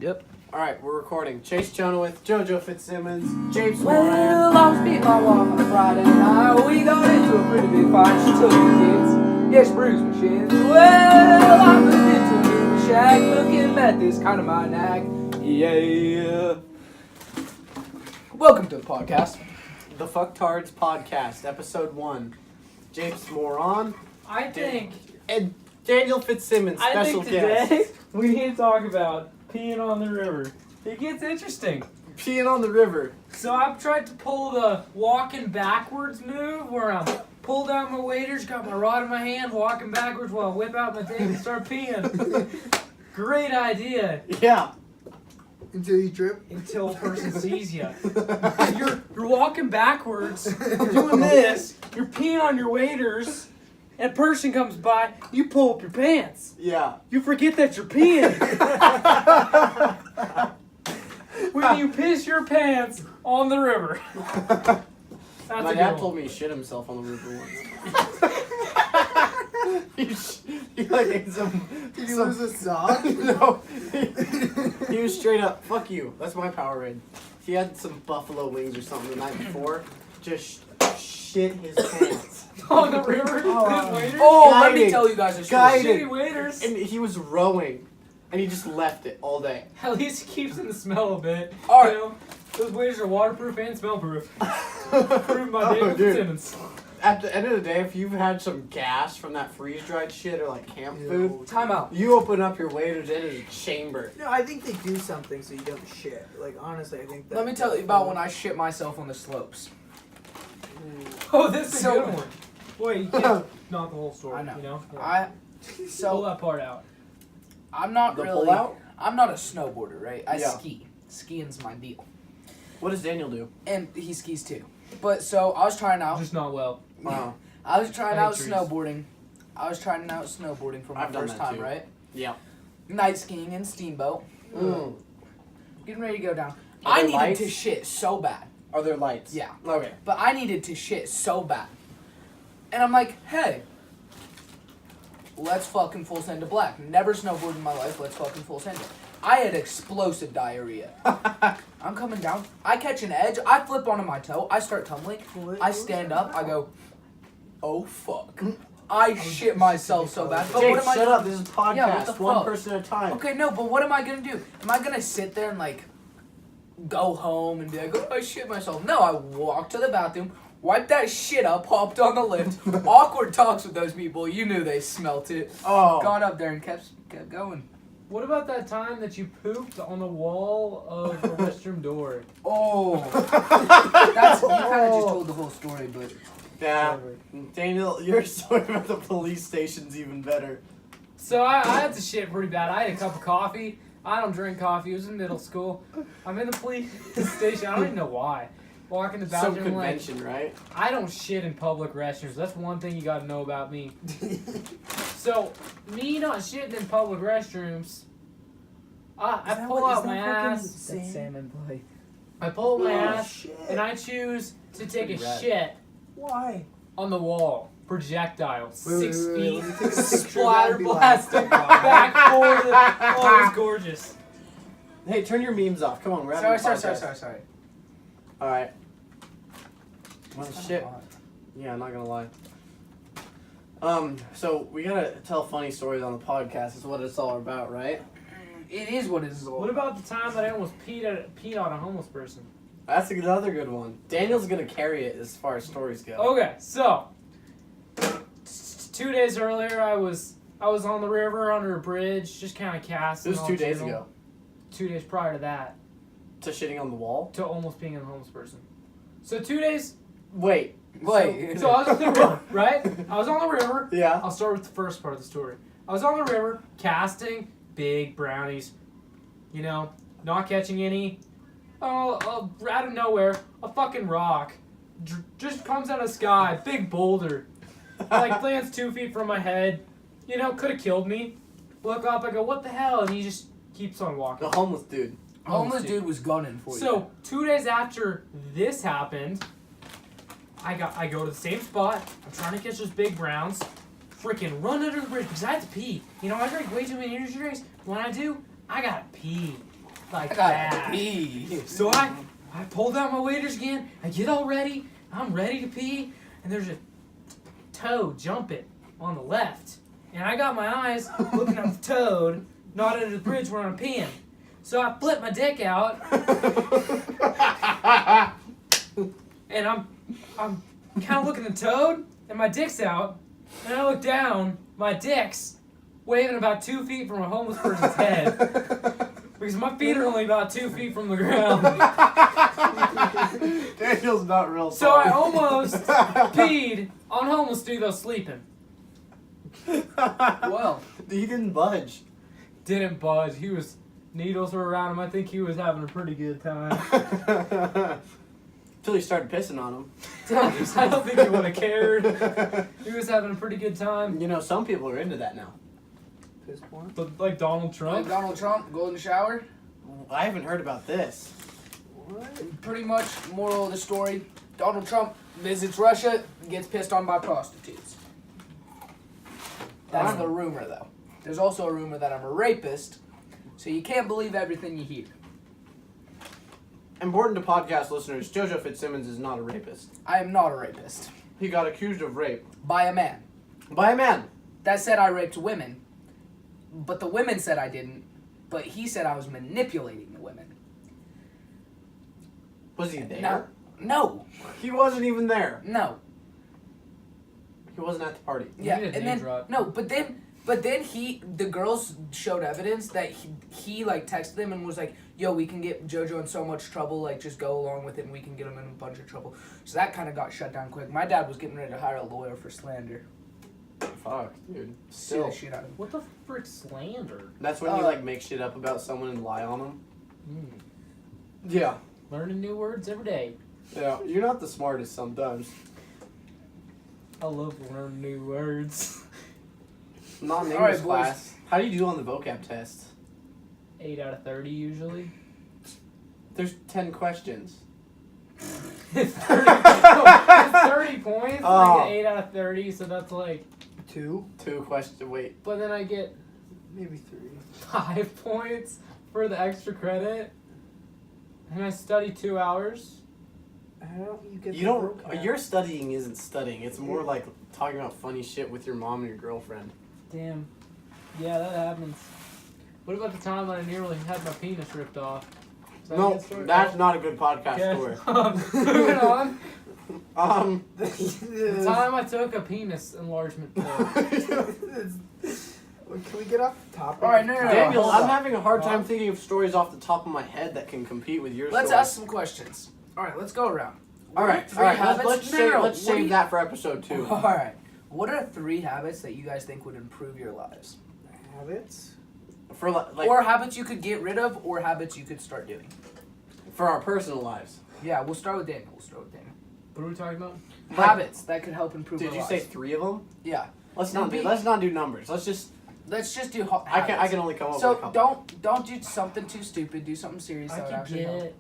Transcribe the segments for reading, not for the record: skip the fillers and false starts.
Yep. Alright, we're recording. Chase Chenoweth, JoJo Fitzsimmons, James Well, I was beating my wife on a Friday night. We got into a pretty big fight. She took the kids. Yeah, she bruised my shins. Well, I moved into a new shack. Looking at this kind of my knack. Yeah. Welcome to the podcast. The cktards podcast, episode 1. James Moron. I think And Daniel Fitzsimmons, special today guest. we need to talk about peeing on the river. It gets interesting. Peeing on the river. So I've tried to pull the walking backwards move where I'm pull down my waders, got my rod in my hand, walking backwards while I whip out my thing and start peeing. Great idea. Yeah. Until you trip. Until a person sees you. You're walking backwards, doing this, you're peeing on your waders, and a person comes by, you pull up your pants. Yeah. You forget that you're peeing. When you piss your pants on the river. That's My a dad good told me he shit himself on the river once. he like ate some... Did you lose a sock? No. He was straight up, fuck you. That's my Powerade. He had some buffalo wings or something the night before. Just shit his pants. On the river? Waiters? Let me Guiding. tell you guys a story. Guiding. Shitty waiters. And he was rowing. And he just left it all day. At least it keeps in the smell a bit. All right. You know, those waiters are waterproof and smell-proof. Proved by David dude. Fitzsimmons. At the end of the day, if you've had some gas from that freeze-dried shit or like camp food, Time out. you open up your waders, it is a chamber. No, I think they do something so you don't shit. Like, honestly, I think that... Let me tell you about when I shit myself on the slopes. Oh, this is a So- good one. Wait, you can't not the whole story. I know. You know? Pull So that part out. I'm not The really. pullout? I'm not a snowboarder, right? I Yeah. ski. Skiing's my deal, What does Daniel do? and he skis too. But so I was trying out. Just not well. Wow. I was trying I hate out trees. snowboarding. I was trying out snowboarding for my I've done first that time, too. right? Yeah. Night skiing in Steamboat. Mm. Getting ready to go down. Are I there needed lights? to shit so bad. Are there lights? Yeah. Okay. But I needed to shit so bad. And I'm like, hey, let's fucking full send to black. Never snowboarded in my life, let's fucking full send it. I had explosive diarrhea. I'm coming down. I catch an edge. I flip onto my toe. I start tumbling. I stand up. I go, oh fuck. I shit myself so bad. But Jake, what am I shut up. This is a podcast. Yeah, what the One fuck? person at a time. Okay, no, but what am I gonna do? Am I gonna sit there and like go home and be like, oh, I shit myself? No, I walked to the bathroom, wiped that shit up, hopped on the lift. Awkward talks with those people. You knew they smelt it. Oh. Got up there and kept going. What about that time that you pooped on the wall of the restroom door? Oh, that's you kind of just told the whole story, but Yeah. Daniel, your story about the police station's even better. So I had to shit pretty bad. I had a cup of coffee. I don't drink coffee. It was in middle school. I'm in the police station. I don't even know why. Walking the Some bathroom like convention, right? I don't shit in public restrooms. That's one thing you gotta know about me. So me not shitting in public restrooms, I pull out my ass. salmon play. I pull my Oh, ass shit. and I choose to take a Pretty rad. shit Why? on the wall. Projectile, Wait, 6 wait, feet, let me take a picture of that splatter and be like- blasting back forward. Oh, it was gorgeous. Hey, turn your memes off. Come on, we're having sorry. Alright. Well, shit. Yeah, I'm not gonna lie. So we gotta tell funny stories on the podcast. Is what it's all about, right? It is what it is. What about the time that I almost peed on a homeless person? That's another good one. Daniel's gonna carry it as far as stories go. Okay, so 2 days earlier, I was on the river under a bridge, just kind of casting. This was all 2 days chill. ago. 2 days prior to that, To shitting on the wall? to almost being a homeless person. So 2 days. Wait. Wait. So I was on the river, right? I was on the river. Yeah. I'll start with the first part of the story. I was on the river casting big brownies, you know, not catching any. Oh, out of nowhere, a fucking rock just comes out of the sky, big boulder, like lands 2 feet from my head. You know, could have killed me. Look up, I go, what the hell? And he just keeps on walking. The homeless dude. Homeless dude was gunning for you. So 2 days after this happened, I go to the same spot. I'm trying to catch those big browns. Freaking run under the bridge because I had to pee. You know, I drink way too many energy drinks. When I do, I gotta pee. like I gotta that. pee. So I pulled out my waders again. I get all ready. I'm ready to pee, and there's a toad jumping on the left, and I got my eyes looking at the toad, not under the bridge where I'm peeing. So I flip my dick out, and I'm kind of looking at the toad, and my dick's out, and I look down, my dick's waving about 2 feet from a homeless person's head, because my feet are only about 2 feet from the ground. Daniel's not real So I almost peed on homeless dude that was sleeping. Well, He didn't budge. Didn't budge. Needles were around him. I think he was having a pretty good time. Until he started pissing on him. I don't think he would have cared. He was having a pretty good time. You know, some people are into that now. Piss porn? But like Donald Trump. Donald Trump, golden shower. I haven't heard about this. What? Pretty much, moral of the story: Donald Trump visits Russia, gets pissed on by prostitutes. That's the rumor, though. There's also a rumor that I'm a rapist, so you can't believe everything you hear. Important to podcast listeners, JoJo Fitzsimmons is not a rapist. I am not a rapist. He got accused of rape. By a man. By a man. That said I raped women, but the women said I didn't, but he said I was manipulating the women. Was he there? No. He wasn't even there. No. He wasn't at the party. Yeah, You need a and name then drop. no, but then the girls showed evidence that he like texted them and was like, "Yo, we can get JoJo in so much trouble. Like, just go along with it, and we can get him in a bunch of trouble." So that kind of got shut down quick. My dad was getting ready to hire a lawyer for slander. Fuck, dude. Sue Still. the shit out of him. What the frick slander? That's when you like make shit up about someone and lie on them. Yeah. Learning new words every day. Yeah. You're not the smartest sometimes. I love learning new words. Not in All right, English boys. class. How do you do on the vocab test? 8 out of 30 usually. There's 10 questions. It's 30 points. Oh. I get 8 out of 30, so that's like. 2? 2 questions. Wait. But then I get Maybe 3. 5 points for the extra credit. And I study 2 hours. How don't you get You the don't. vocab? Your studying isn't studying. It's more like talking about funny shit with your mom and your girlfriend. Damn. Yeah, that happens. What about the time that I nearly had my penis ripped off? Is that a No, good story? that's not a good podcast Okay. story. Moving on. The Can time I took a penis enlargement pill. we get off the topic? All right, no. Daniel, hold I'm on. having a hard time Huh? thinking of stories off the top of my head that can compete with your Let's story. ask some questions. All right, let's go around. All right, Three habits? let's No, save, no, let's what do save you- that for episode 2. All right. What are 3 habits that you guys think would improve your lives? Habits? For like Or habits you could get rid of, or habits you could start doing? for our personal lives. Yeah, we'll start with Daniel. What are we talking about? Like- Habits that could help improve Did our you lives. say 3 of them? Yeah. Let's not do numbers. Let's just Let's just do I habits. can only come up with a So couple. don't do something too stupid. Do something serious I that would could actually help. get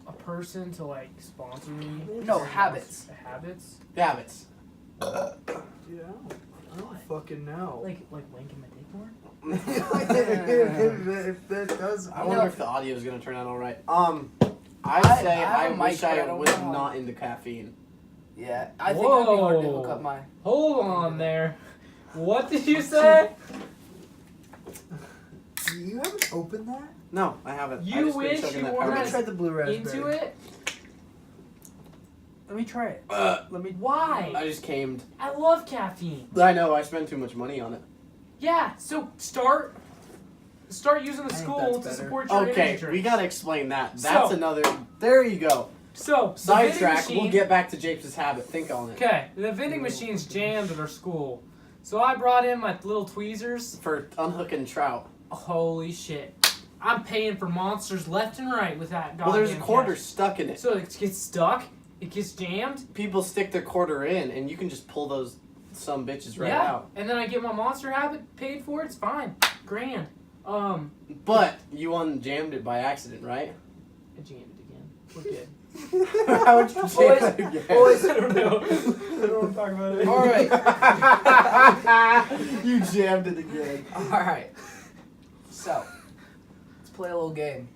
a person to like sponsor me. No, habits. Habits? Habits. Dude, I don't fucking know. Like wanking my dick more? if that does. I You wonder know- if the audio is gonna turn out all right. I I'd say have I a wish mic, but I I don't was know. not into caffeine. Yeah, I think it would be hard to Whoa. hook up my. Hold on there. What did you say? You haven't opened that? No, I haven't. I You just been wish chugging you that were Let powder. me try the blue raspberry. Into it? Let me try it. Let me. Why? I just came. I love caffeine. I know. I spend too much money on it. Yeah, so start using the I think school that's to better. support your Okay, energy we drinks. gotta explain that. That's So- another. There you go. So, the vending Sidetrack. We'll machine- get back to Japes' habit. Think on it. Okay, the vending machine's jammed at our school. So I brought in my little tweezers. For unhooking trout. Holy shit. I'm paying for monsters left and right with that goddamn Well, there's a quarter cash. stuck in it. So it gets stuck, it gets jammed. People stick their quarter in, and you can just pull those some bitches right yeah. out. And then I get my monster habit paid for, it's fine. Grand. But you unjammed it by accident, right? I jammed it again. We're good. How would you jam it again? Boys, I don't know. I don't want to talk about it. all right, You jammed it again. all right. So, Let's play a little game.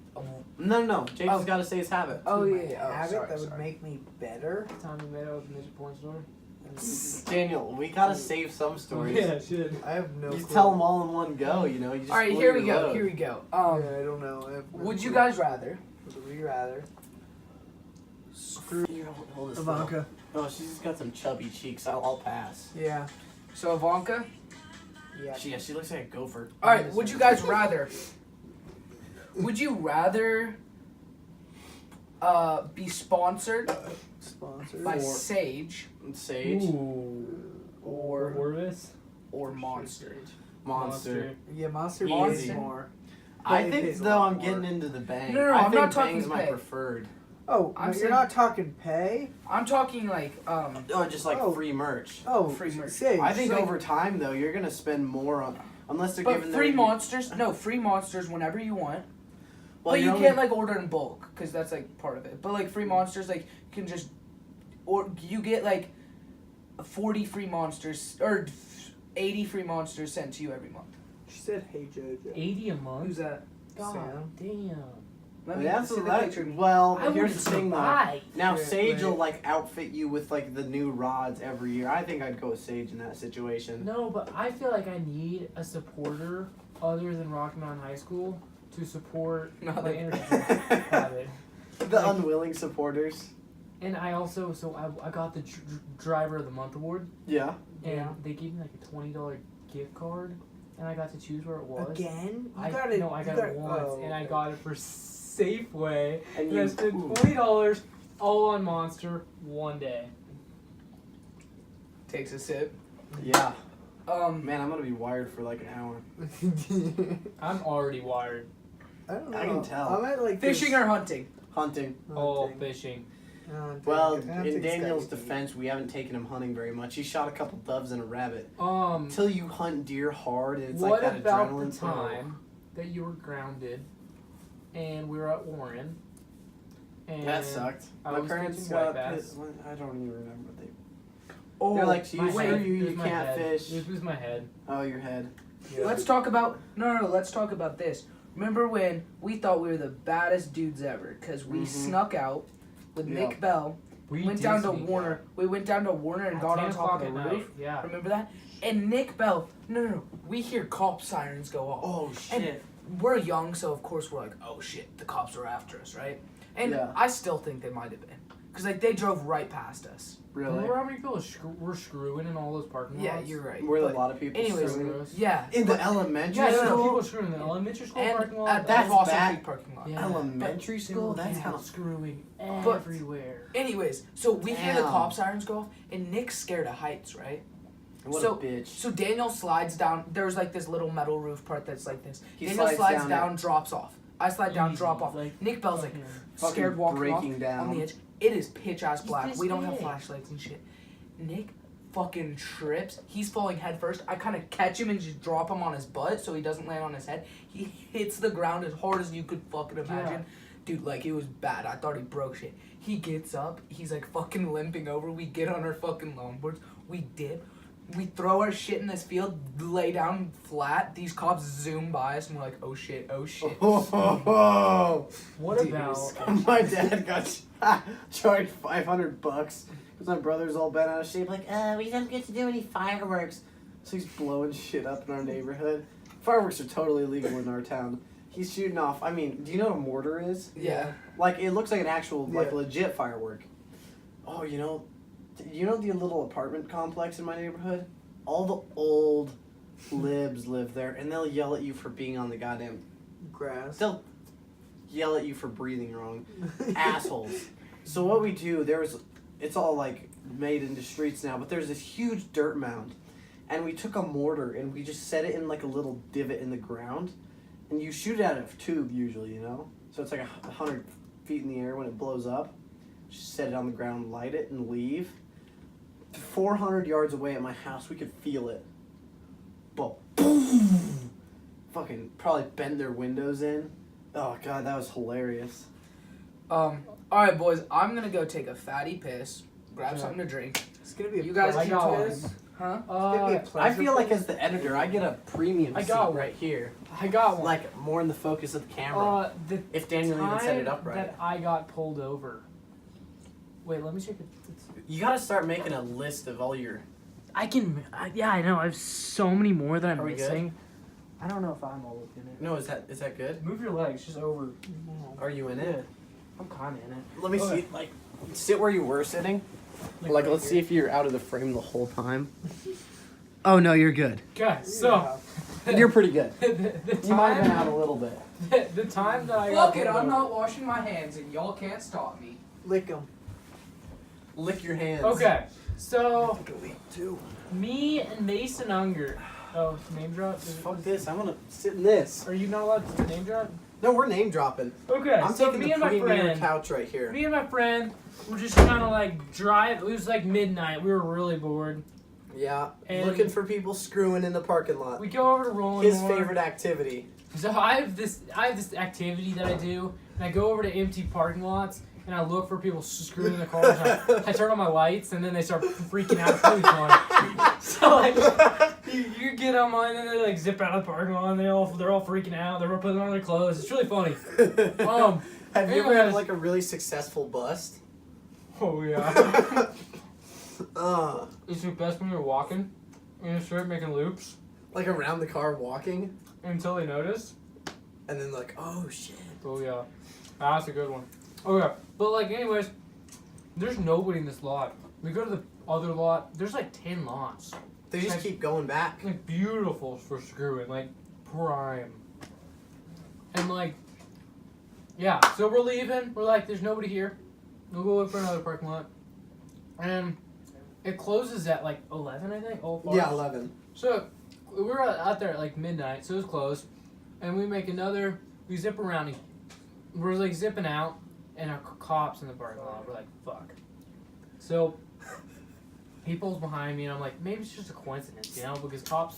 No. James Oh. has got to say his habit. Oh My yeah. Oh, habit sorry, that would sorry. make me better. Time you made out with the midget porn store. Daniel, we gotta save some stories. Yeah, shit. I have no. You just clue. tell them all in one go, you know. You just All right, split here we your go. load. Here we go. Yeah, I don't know. I have no Would you clue. guys rather? Would you rather? Screw you. Hold this Ivanka. Oh, she's just got some chubby cheeks. I'll pass. Yeah. So Ivanka. Yeah. She looks like a gopher. All right. Would you guys rather? Would you rather be sponsored Sponsored. by Or- Sage Sage. Ooh. or Orvis? or Monster? Monster. Yeah, Monster Easy. pays more. I It think pays a though lot I'm more. getting into the bang. No, I I'm think not talking bang's my pay. preferred. Oh, I'm you're saying- not talking pay? I'm talking like Oh, just like Oh. free merch. Oh, Free merch. Sage. I think like- over time though, you're gonna spend more on unless they're but giving free their monsters. No, free monsters whenever you want. Well, but you you're can't only- like order in bulk because that's like part of it. But like free monsters, like you can just or you get like 40 free monsters or 80 free monsters sent to you every month. She said, "Hey Jojo." 80 a month? Who's that? God Sam. damn. Let me That's see the that, picture. well, I here's would the thing though. survive. Now Yeah, Sage will right. like outfit you with like the new rods every year. I think I'd go with Sage in that situation. No, but I feel like I need a supporter other than Rocky Mountain High School to support No, my they- energy habit. The unwilling supporters. And I also, I got the Driver of the Month award, Yeah. and Yeah. they gave me like a $20 gift card, and I got to choose where it was. Again? You I got it. No, I you got it once, oh, and I okay. got it for Safeway, And and I you spent ooh. $20 all on Monster one day. Takes a sip. Yeah. Man, Man, I'm gonna be wired for like an hour. I'm already wired. I don't know. I can tell. I'm at like fishing this or hunting? Hunting. Oh, hunting. fishing. Hunting. Well, Hunting's in Daniel's gotta be- defense, we haven't taken him hunting very much. He shot a couple doves and a rabbit. Um, Until you hunt deer hard, and it's like what that about adrenaline. the time that you were grounded, and we were at Warren, and That sucked. I My was parents catching white got bass. pissed. I don't even remember what they. Oh, They're like, My "You head. screw It you, was you my can't head. fish." It was my head. Oh, your head. Yeah. let's talk about no. Let's talk about this. Remember when we thought we were the baddest dudes ever because we Mhm. snuck out with Yeah. Nick Bell. We went did down to sneak Warner. out. We went down to Warner and At got 10 on top o'clock of the at roof. night. Yeah. Remember that? And Nick Bell. No. We hear cop sirens go off. Oh shit. We're young, so of course we're like, oh shit, the cops are after us, right? And Yeah. I still think they might have been. Because, like, they drove right past us. Really? Remember how many people were screwing in all those parking lots? Yeah, you're right. Were a But lot of people anyways, screwing? yeah. In the but- elementary Yeah, there were school? people screwing in the elementary school and parking lot. at That's that Boston bad. Creek parking lot. Yeah. Elementary There school? were That's people kind of. screwing But- everywhere. Anyways, so we hear the Damn. cop sirens go off, and Nick's scared of heights, right? What so- a bitch. So Daniel slides down. There's like this little metal roof part that's like this. He Daniel slides slides down down, it. drops off. I slide down, Easy, drop off. like, Nick Bell's like Fucking scared walking breaking off down. on the edge. It is pitch ass He's black. this We don't have big. flashlights and shit. Nick fucking trips. He's falling head first. I kind of catch him and just drop him on his butt so he doesn't land on his head. He hits the ground as hard as you could fucking imagine. Dude, like, it was bad. I thought he broke shit. He gets up. He's, like, fucking limping over. We get on our fucking longboards. We dip. We throw our shit in this field, lay down flat. These cops zoom by us, and we're like, oh, shit, oh, shit. Oh, What Dude, it about was scary. my dad got charged $500 because my brother's all bent out of shape. Like, we don't get to do any fireworks. So he's blowing shit up in our neighborhood. Fireworks are totally illegal in our town. He's shooting off. I mean, do you know what a mortar is? Yeah. Like, it looks like an actual, like, Yeah. legit firework. Oh, you know the little apartment complex in my neighborhood? All the old libs live there, and they'll yell at you for being on the goddamn. Grass. They'll yell at you for breathing wrong. Assholes. So what we do, it's all like made into streets now, but there's this huge dirt mound, and we took a mortar and we just set it in like a little divot in the ground, and you shoot it out of a tube usually, you know? So it's like 100 feet in the air when it blows up. Just set it on the ground, light it, and leave. 400 yards away at my house, we could feel it. But boom! Fucking probably bend their windows in. Oh god, that was hilarious. Alright, boys, I'm gonna go take a fatty piss, grab Yeah. something to drink. It's gonna be a You guys I keep got talking. one. Huh? I feel like as the editor, I get a premium I seat got one. right here. I got one. Like, more in the focus of the camera. The if Daniel even set it time up right. that I got pulled over. Wait, let me check it. You gotta start making a list of all your... Yeah, I know. I have so many more that I'm Are we good? missing. I don't know if I'm all in it. No, is that good? Move your legs just over. Are you in it? I'm kind of in it. Let me Okay. see, like, sit where you were sitting. Like, let's see if you're out of the frame the whole time. Oh, no, you're good. Okay, so You're pretty good. the You might have been out time a little bit. the time that I got Fuck it, pulled I'm over- not washing my hands and y'all can't stop me. Lick them. Lick your hands. Okay, so Delete too. me and Mason Unger. Oh, name drop. Fuck this, I wanna sit in this. Are you not allowed to name drop? No, we're name dropping. Okay, I'm so taking me the and my premier friend. couch right here. Me and my friend were just kind of like drive. It was like midnight. We were really bored. Yeah, And- looking for people screwing in the parking lot. We go over to Rolling His Moor. favorite activity. So I have this activity that I do, and I go over to empty parking lots, and I look for people screwing in the cars. I turn on my lights, and then they start freaking out. It's really fun. So like, you get on mine, and they like zip out of the parking lot, and they're all freaking out. They're putting on their clothes. It's really funny. Have you ever had anyways. like a really successful bust? Oh yeah. uh, It's the best when you're walking, and you start making loops like around the car walking, until they notice. and then like, oh shit. Oh yeah, that's a good one. Okay, but like anyways, there's nobody in this lot. We go to the other lot. There's like 10 lots. They just keep going back. Like beautiful for screwing, like prime. And like, yeah. So we're leaving. We're like, there's nobody here. We'll go look for another parking lot. And it closes at like 11, I think. Oh, Yeah, 11. So we were out there at like midnight, so it was closed. And we make another. We zip around. And we're like zipping out, and our cops in the parking lot. We're like, fuck. So he pulls behind me, and I'm like, maybe it's just a coincidence, you know, because cops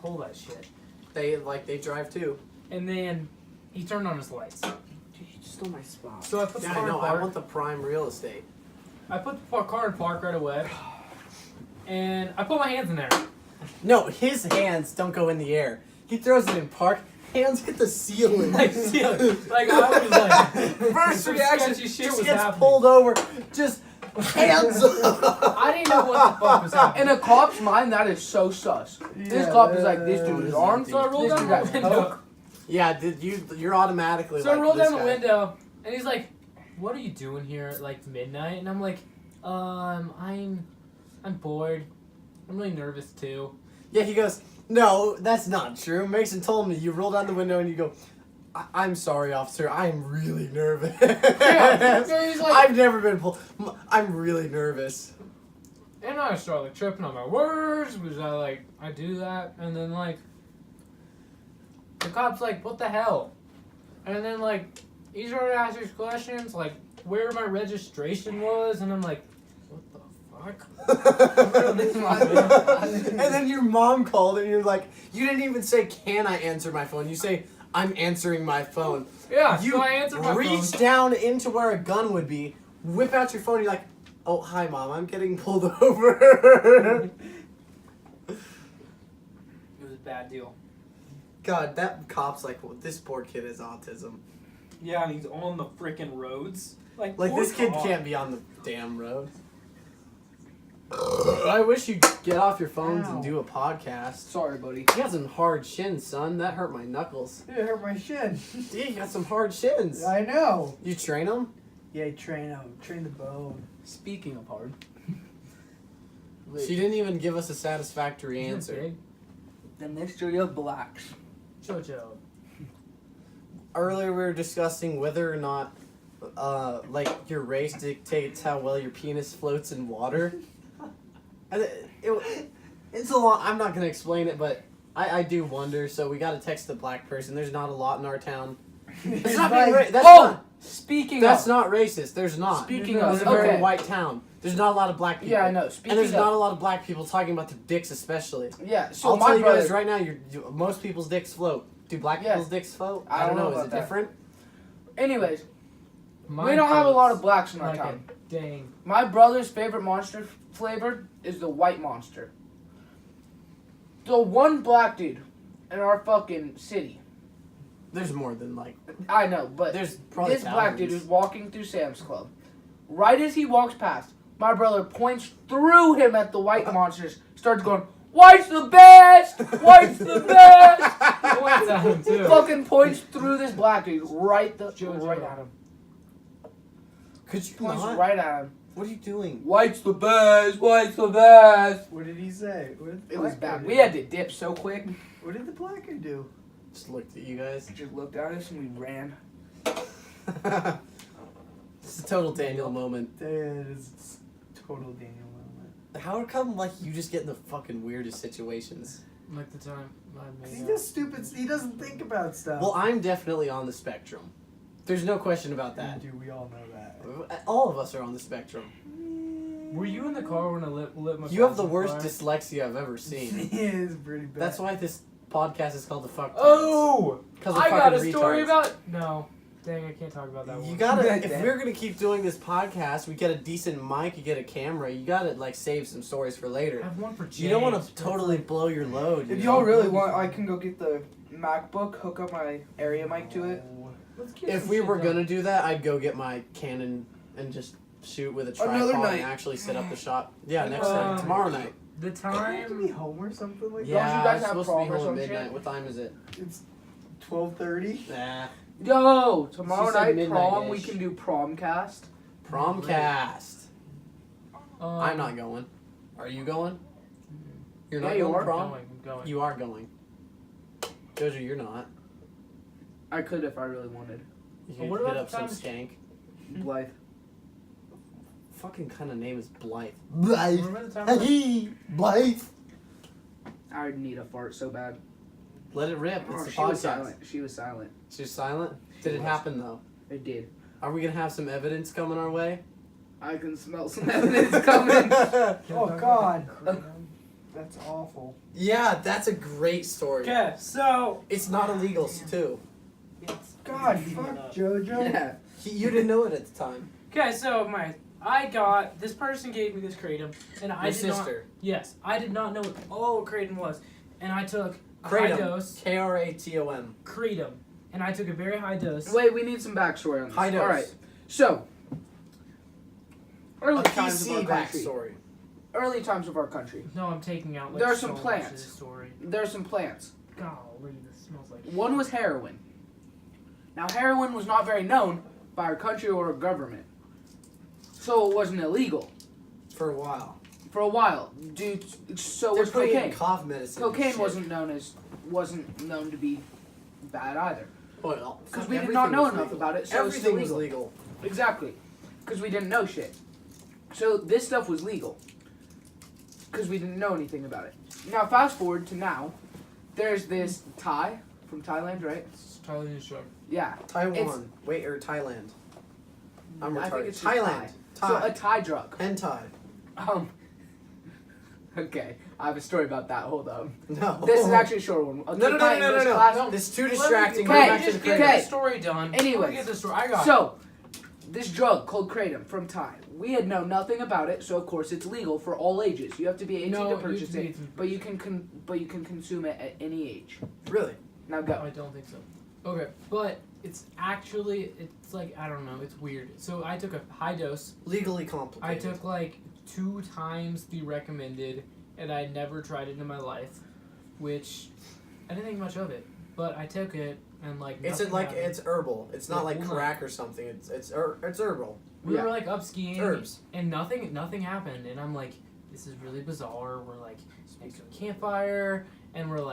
pull that shit. They drive too. And then he turned on his lights. Dude, you just stole my spot. So I put the Yeah, car I in know. I park. want the prime real estate. I put the car in park right away, and I put my hands in there. No, his hands don't go in the air. He throws it in park. Hands hit the ceiling. Like, see, like I was like, First some reaction, sketchy shit just was gets happening. pulled over. Just hands up. I didn't know what the fuck was happening. In a cop's mind, that is so sus. This Yeah, cop is like, this dude is that armed. is So I rolled This down dude the has window. coke. Yeah, you're automatically So I like rolled this down the guy. window, and he's like, "What are you doing here at like midnight?" And I'm like, I'm bored. I'm really nervous too." Yeah, he goes, no, that's not true. Mason told me. You roll down the window and you go, I'm sorry, officer. I'm really nervous. Yeah, he's like, I've never been pulled. I'm really nervous. and I start like tripping on my words, because I do that, and then like the cop's like, "What the hell?" And then like he started asking questions like where my registration was, and I'm like, "What the fuck?" And then your mom called and you're like, you didn't even say, can I answer my phone? You say, I'm answering my phone. Yeah, You so I answered my reach phone. down into where a gun would be, whip out your phone, you're like, oh, hi, Mom, I'm getting pulled over. It was a bad deal. God, that cop's like, well, this poor kid has autism. Yeah, and he's on the freaking roads. Like Like, poor this kid cop. can't be on the damn road. I wish you'd get off your phones Ow. and do a podcast. Sorry, buddy. You got some hard shins, son. That hurt my knuckles. Dude, it hurt my shin. Dude, you got some hard shins. I know. You train them? Yeah, train the bone. Speaking of hard. She didn't even give us a satisfactory Isn't it answer. big? The mystery of blacks. Jojo. Earlier we were discussing whether or not, like, your race dictates how well your penis floats in water. And it's a lot. I'm not gonna explain it, but I do wonder. So we got to text a black person. There's not a lot in our town. It's not being that's not. Speaking That's of. not racist. There's not. Speaking This of. is a very Okay. white town. There's not a lot of black people. Yeah, I know. And Speaking there's of. not a lot of black people talking about their dicks, especially. Yeah, so I'll my tell you brother. guys right now. Most people's dicks float. Do black Yeah. people's dicks float? I don't know Is about it that. different? Anyways, we Mine don't have a lot floats of blacks in our like town. a dang. My brother's favorite monster flavor is the white monster. The one black dude in our fucking city. There's more than like. I know, but There's probably this black dude thousands. is walking through Sam's Club. Right as he walks past, my brother points through him at the white monsters, starts going, "White's the best! White's the best!" Points at him too. Fucking points through this black dude right at him. Could you Points not? right at him. What are you doing? White's the best! White's the best! What did he say? What did the It was black guy bad. do? We had to dip so quick. What did the black guy do? Just looked at you guys. He just looked at us and we ran. It's a total Daniel moment. That is total Daniel moment. How come like you just get in the fucking weirdest situations? Like the time I made He out. does stupid. He doesn't think about stuff. Well, I'm definitely on the spectrum. There's no question about that. Dude, we all know that. All of us are on the spectrum. Were you in the car when I lit my You have the phone worst fire? dyslexia I've ever seen. He is pretty bad. That's why this podcast is called the Fuck. Oh! Because of I fucking got a story retards. about. No. Dang, I can't talk about that You one. gotta. If we're gonna keep doing this podcast, we get a decent mic, you get a camera. You gotta like save some stories for I later. have one for James. You don't want to totally blow your load. If you y'all know? really want, I can go get the MacBook, hook up my area mic to it. Let's get If some we shit were done. gonna do that, I'd go get my Canon and just shoot with a tripod Another and night. actually set up the shot. Yeah, next time, tomorrow night. The Don't you have to be time. home or something like Yeah, Don't you guys I'm have supposed to be prom or home at some midnight. shit? What time is it? that? It's 12:30. Nah, Yo, tomorrow She said night midnight-ish. prom, we can do promcast. promcast. Um, I'm not going. Are you going? You're not Yeah, you going are. to prom? I'm going. You are going. Jojo, you're not. I could if I really wanted. You Well, could what hit about up some the skank. Blythe. Fucking kind of name is Blythe. Remember the time? Blythe. I would need a fart so bad. Let it rip. It's Oh, the she was podcast. silent. She was silent. She's silent. Did it was. happen though? It did. Are we gonna have some evidence coming our way? I can smell some evidence coming. Oh God, that's awful. Yeah, that's a great story. Okay, so It's not illegal too. God, fuck JoJo. Yeah. You didn't know it at the time. I got this person gave me this kratom, and I Your did not. sister. Yes, I did not know what all kratom was, and I took a high Kratom. dose Kratom. kratom, and I took a very high dose. Wait, we need some backstory on this. High dose. All right. So, A early times of PC our country. backstory. Early times of our country. No, I'm taking out. Like, There are so some much plants. of this story. There are some plants. Golly, this smells like. One was heroin. Now, heroin was not very known by our country or our government, so it wasn't illegal For a while. for a while. So They're was putting it in cocaine. cough medicine. and Cocaine shit. wasn't known to be bad either, Well, because fuck, we did not everything know was enough legal. about it. So it's still Everything was legal. legal. Exactly, because we didn't know shit. So this stuff was legal, because we didn't know anything about it. Now fast forward to now, there's this Thai from Thailand, right? It's totally new show. Yeah. Taiwan. Wait, or Thailand. I'm retarded. I think it's just Thailand. Thai. So a Thai drug. Hentai. Okay, I have a story about that. Hold on. No. This is actually a short one. I'll No, take no, my no, no, English no, class. no. This is too Let me- distracting. Okay, Go back to just the get kratom. the story done. Anyways. Let me get the story. I got it. So, this drug called kratom from Thai. We had known nothing about it, so of course it's legal for all ages. You have to be 18 No, to you have purchase to be it, 18 to but you can consume it at any age. Really? Now No, go. I don't think so. Okay, but it's actually it's like I don't know. It's weird. So I took a high dose. Legally complicated. I took like 2 times the recommended, and I never tried it in my life, which I didn't think much of it. But I took it and like It's nothing like happened. it's herbal. It's not Yeah, like well, crack or something. It's herbal. We Yeah. were like up skiing, Herbs. and nothing happened, and I'm like, this is really bizarre. We're like next to a campfire, and we're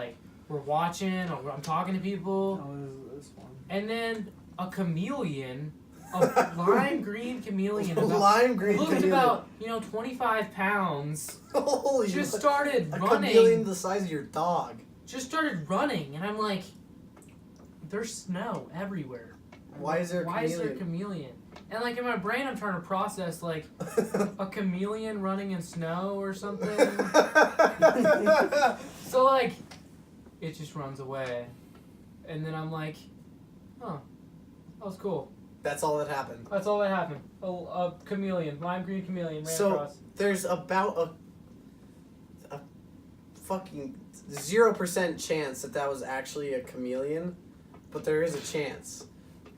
watching. I'm talking to people, Oh, this one. and then a chameleon, a lime green chameleon, about, Lime green. looked chameleon. about 25 pounds. Holy. Just fuck. started A running. chameleon the size of your dog. Just started running, and I'm like, there's snow everywhere. Why is there a Why is there a chameleon? chameleon? And like in my brain, I'm trying to process like a chameleon running in snow or something. So like, it just runs away, and then I'm like, huh, that was cool. That's all that happened. That's all that happened. A chameleon, lime green chameleon ran So across. there's about fucking 0% chance that was actually a chameleon, but there is a chance.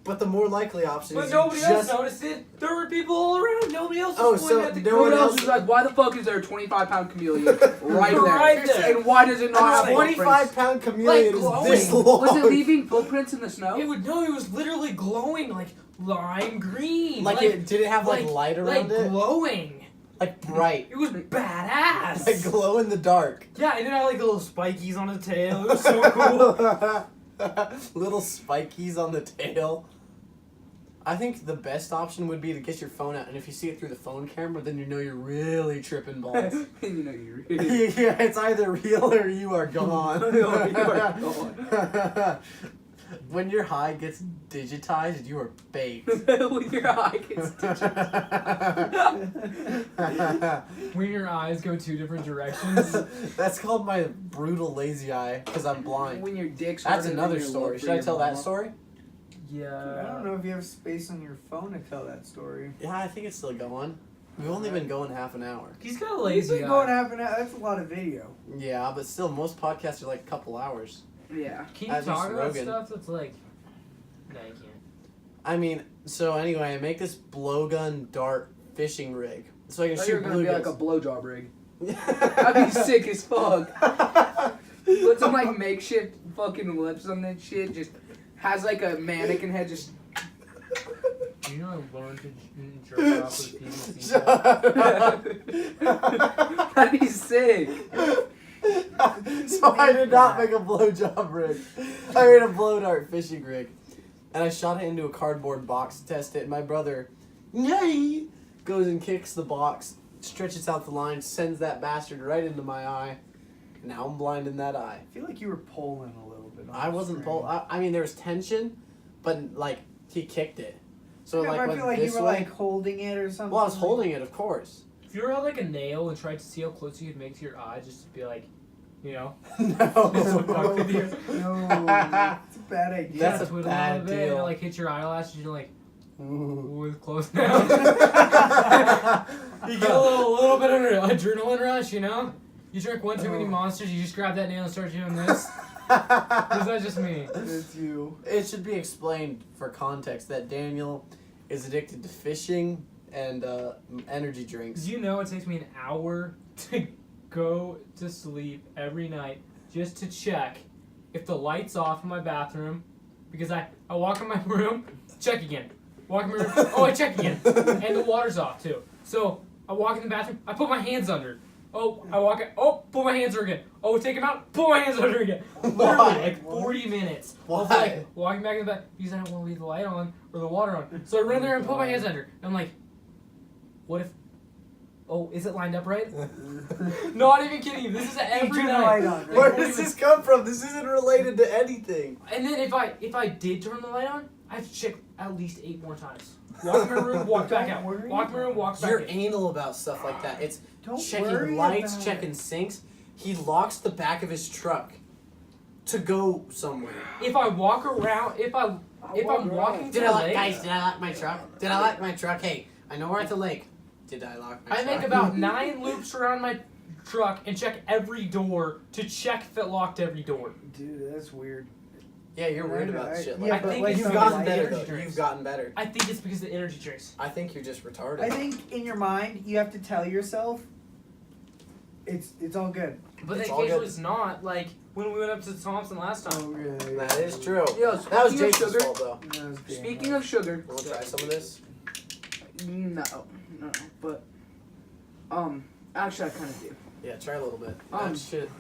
But the more likely option But is nobody you else just... noticed it. There were people all around. Nobody else Oh, was so pointing at the no No one one else else- is like, why the fuck is there a 25-pound chameleon right there? Right there. And why does it not have A footprints? 25-pound chameleon is glowing. this long. Was it leaving footprints in the snow? It was literally glowing like lime green. Like, did it have like light around like it? glowing. Like bright. It was badass. Like glow in the dark. Yeah, and it had like little spikies on the tail. It was so cool. Little spikies on the tail. I think the best option would be to get your phone out, and if you see it through the phone camera, then you know you're really tripping balls. You know you're really Yeah, it's either real or you are gone. You are gone. When your high gets digitized, you are baked. With your eye gets When your eyes go two different directions. That's called my brutal lazy eye, because I'm blind. when your dick's That's harder than another your story. love for Should I your tell that mama. story? Yeah. I don't know if you have space on your phone to tell that story. Yeah, I think it's still going. We've only been going half an hour. He's got a He's lazy been eye. going half an hour. That's a lot of video. Yeah, but still, most podcasts are like a couple hours. Yeah. Can you At talk least about Rogan. stuff that's like... No, you can't. I mean, so anyway, I make this blowgun dart fishing rig. So I can I thought shoot you were gonna be like a bluegills. blowjob rig. That'd be sick as fuck. Put some like makeshift fucking lips on that shit. Just has like a mannequin head. Just Do you know I learned to jerk off with PVC? Shut up. that'd be sick. So I did not make a blowjob rig. I made a blow dart fishing rig. And I shot it into a cardboard box to test it. And my brother, yay, goes and kicks the box, stretches out the line, sends that bastard right into my eye. And now I'm blind in that eye. I feel like you were pulling a little bit. On I the wasn't string. pulled. I mean, there was tension, but like he kicked it. So Yeah, like but I went feel like this you were way. like holding it or something. Well, I was holding it, of course. If you were held like a nail and tried to see how close you could make to your eye, just to be like, you know, No. fuck with you. No, it's a bad idea. That's a twiddle bad little bit, deal. and, like hit your eyelashes, you're like, Ooh. ooh, it's close now. You get a little bit of an adrenaline rush, you know? You drink one too many monsters, you just grab that nail and start doing this. Or is that just me? It's you. It should be explained for context that Daniel is addicted to fishing and energy drinks. Do you know it takes me an hour to go to sleep every night just to check if the light's off in my bathroom? Because I walk in my room, check again. Walk in my room, oh, I check again. And the water's off too. So I walk in the bathroom, I put my hands under. Oh, I walk in, oh, pull my hands under again. Oh, take them out, pull my hands under again. Literally, Why? like 40 minutes of Why? like walking back in the bath because I don't want to leave the light on or the water on. So I run there and put my hands under. And I'm like, what if, oh, is it lined up right? Not even kidding you. This is every turn the night. light on, right? Where does this come from? This isn't related to anything. And then if I did turn the light on, I have to check at least 8 more times. Walk in my room, walk back out. Don't worry Walk in my room, walk back You're in. anal about stuff like that. It's Don't checking worry lights, about checking it. sinks. He locks the back of his truck to go somewhere. If I walk around, if I'm walking to Did the I lock, lake, guys? Did I lock my truck? Did I lock my truck? Hey, I know we're at the lake. Did I lock my I truck? make about 9 loops around my truck and check every door to check if it locked every door. Dude, that's weird. Yeah, you're weird about I- shit yeah, like I that. but think like it's You've some because gotten of the better energy though. drinks. You've gotten better. I think it's because of the energy drinks. I think you're just retarded. I think in your mind you have to tell yourself it's all good. But It's then all occasionally good. it's not. Like when we went up to Thompson last time. Oh yeah. That is true. Yo, That was speaking of Jason's sugar. fault though. Speaking of sugar, Want to try some of this? no, but actually I kind of do. Yeah, try a little bit. Um, That shit.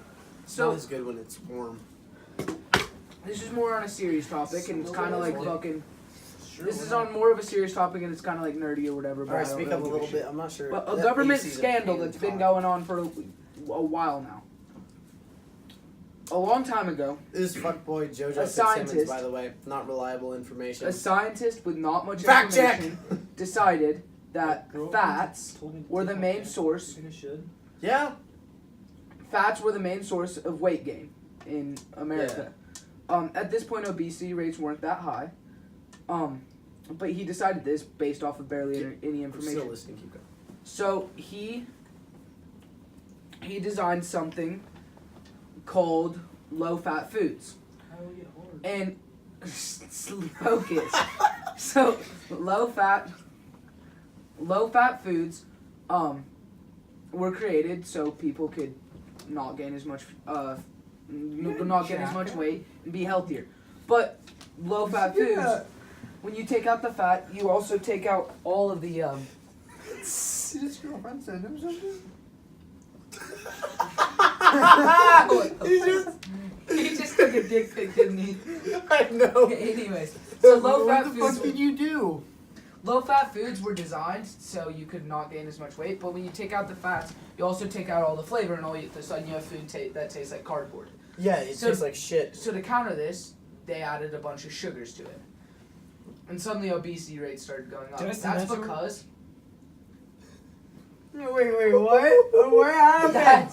So Not as good when it's warm. this is more on a serious topic, and it's kind of like Sure. fucking. This is on more of a serious topic, and it's kind of like nerdy or whatever. But All right, I don't speak really up a give little shit. bit. I'm not sure. But a That government AC's a scandal pain that's to been talk. going on for a while now. A long time ago, This is fuckboi JoJo A Fitzsimmons, scientist- by the way. Not reliable information. a scientist with not much Fact check! information decided that fats were the main source. Yeah. Fats were the main source of weight gain in America. At this point, obesity rates weren't that high. But he decided this based off of barely any I'm still information. listening. Keep going. So he designed something called low-fat foods. How do we get hard? And focus. So low-fat foods were created so people could not gain as much not get as much weight and be healthier. But low-fat foods, when you take out the fat, you also take out all of the Did his girlfriend send him something? He just took a dick pic, didn't he? I know. Anyways, so What low-fat the foods. fuck did you do? Low-fat foods were designed so you could not gain as much weight, but when you take out the fats, you also take out all the flavor, and all of a sudden you have food that tastes like cardboard. Yeah, it tastes like shit. So to counter this, they added a bunch of sugars to it, and suddenly obesity rates started going up. Did I say That's that because Wait, what? What happened?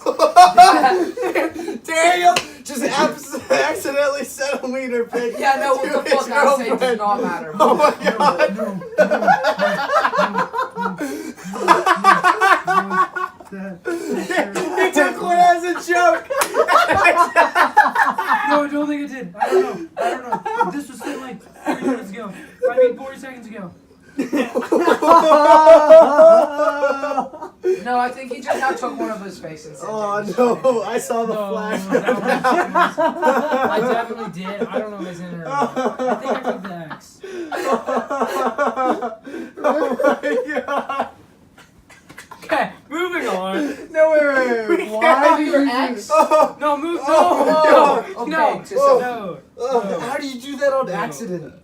Daniel just accidentally sent a wiener pic. yeah, no, what the to his fuck I say does girlfriend. not matter. Oh my god. He took one as a joke. No, I don't think it did. I don't know. This was sent like 40 minutes ago. 40 seconds ago. No, I think he just now took one of his face and sent Oh it. no, I saw the flash. I definitely did. I don't know if it's in it or not. I think I took the X. Oh my god. Okay, moving on. No, wait. Why your ex? Oh, No, move. Oh, okay, no, just no, so- no. how do you do that on accident?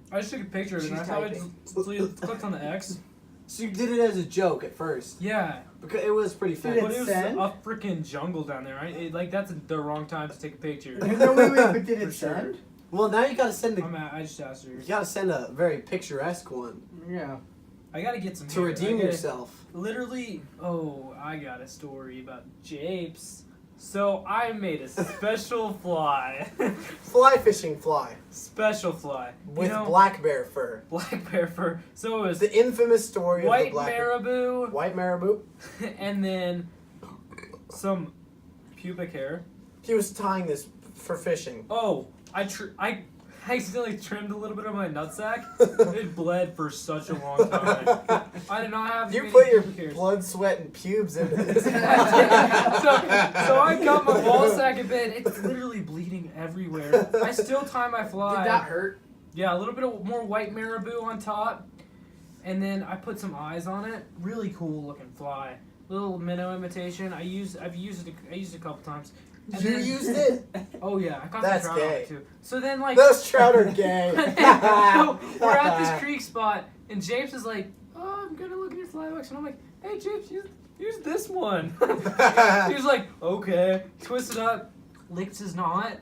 I just took a picture of it and I She's thought I typing. just clicked on the X. So you did it as a joke at first. Yeah, Because it was pretty Did funny. but it was send? a freaking jungle down there, right? Like that's the wrong time to take a picture. No, wait, but did For it sure. send? Well, now you gotta send I just asked her. you gotta send a very picturesque one Yeah. I gotta get some to hair. redeem I gotta- yourself. Literally, I got a story about Japes. So I made a special fly. Fly fishing fly Special fly. with you know, black bear fur. black bear fur. So it was The infamous story of the white black marabou, white marabou. and then some pubic hair. He was tying this for fishing. Oh, I accidentally trimmed a little bit of my nutsack. It bled for such a long time. I did not have. You many put your pubic hairs. blood, sweat, and pubes into this. so I cut my ball sack a bit. It's literally bleeding everywhere. I still tie my fly. Did that hurt? Yeah, a little bit of more white marabou on top, and then I put some eyes on it. Really cool looking fly. Little minnow imitation. I've used it a couple times. And You then- used it? Oh yeah, I got That's some trout on gay. it too. So then like Those trout are gay. so we're at this creek spot, and James is like, "Oh, I'm gonna look at your fly box," and I'm like, "Hey, James, use this one." He was like, "Okay." Twist it up, licks his knot,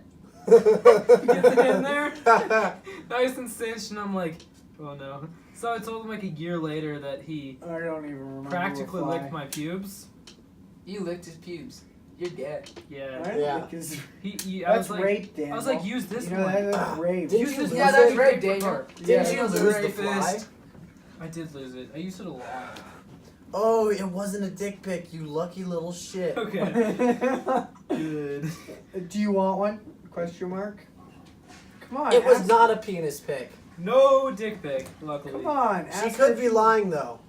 gets it in there, nice and cinched, and I'm like, "Oh no." So I told him like a year later that he I don't even remember. practically a fly. licked my pubes. You licked his pubes. You're dead. Yeah. Right? Yeah. Because I that's was like, rape, Daniel. I was like, use this You know, one. that's rape. Did Use you this lose Yeah, one. that's it? right, Daniel. Didn't Yeah, you he was a lose the rapist. fly? I did lose it. I used it a lot. Oh, it wasn't a dick pic, you lucky little shit. Okay. Good. Do you want one? Question mark. Come on. It was ask- not a penis pic. No dick pic, luckily. Come on. She ask could her be if she- lying though.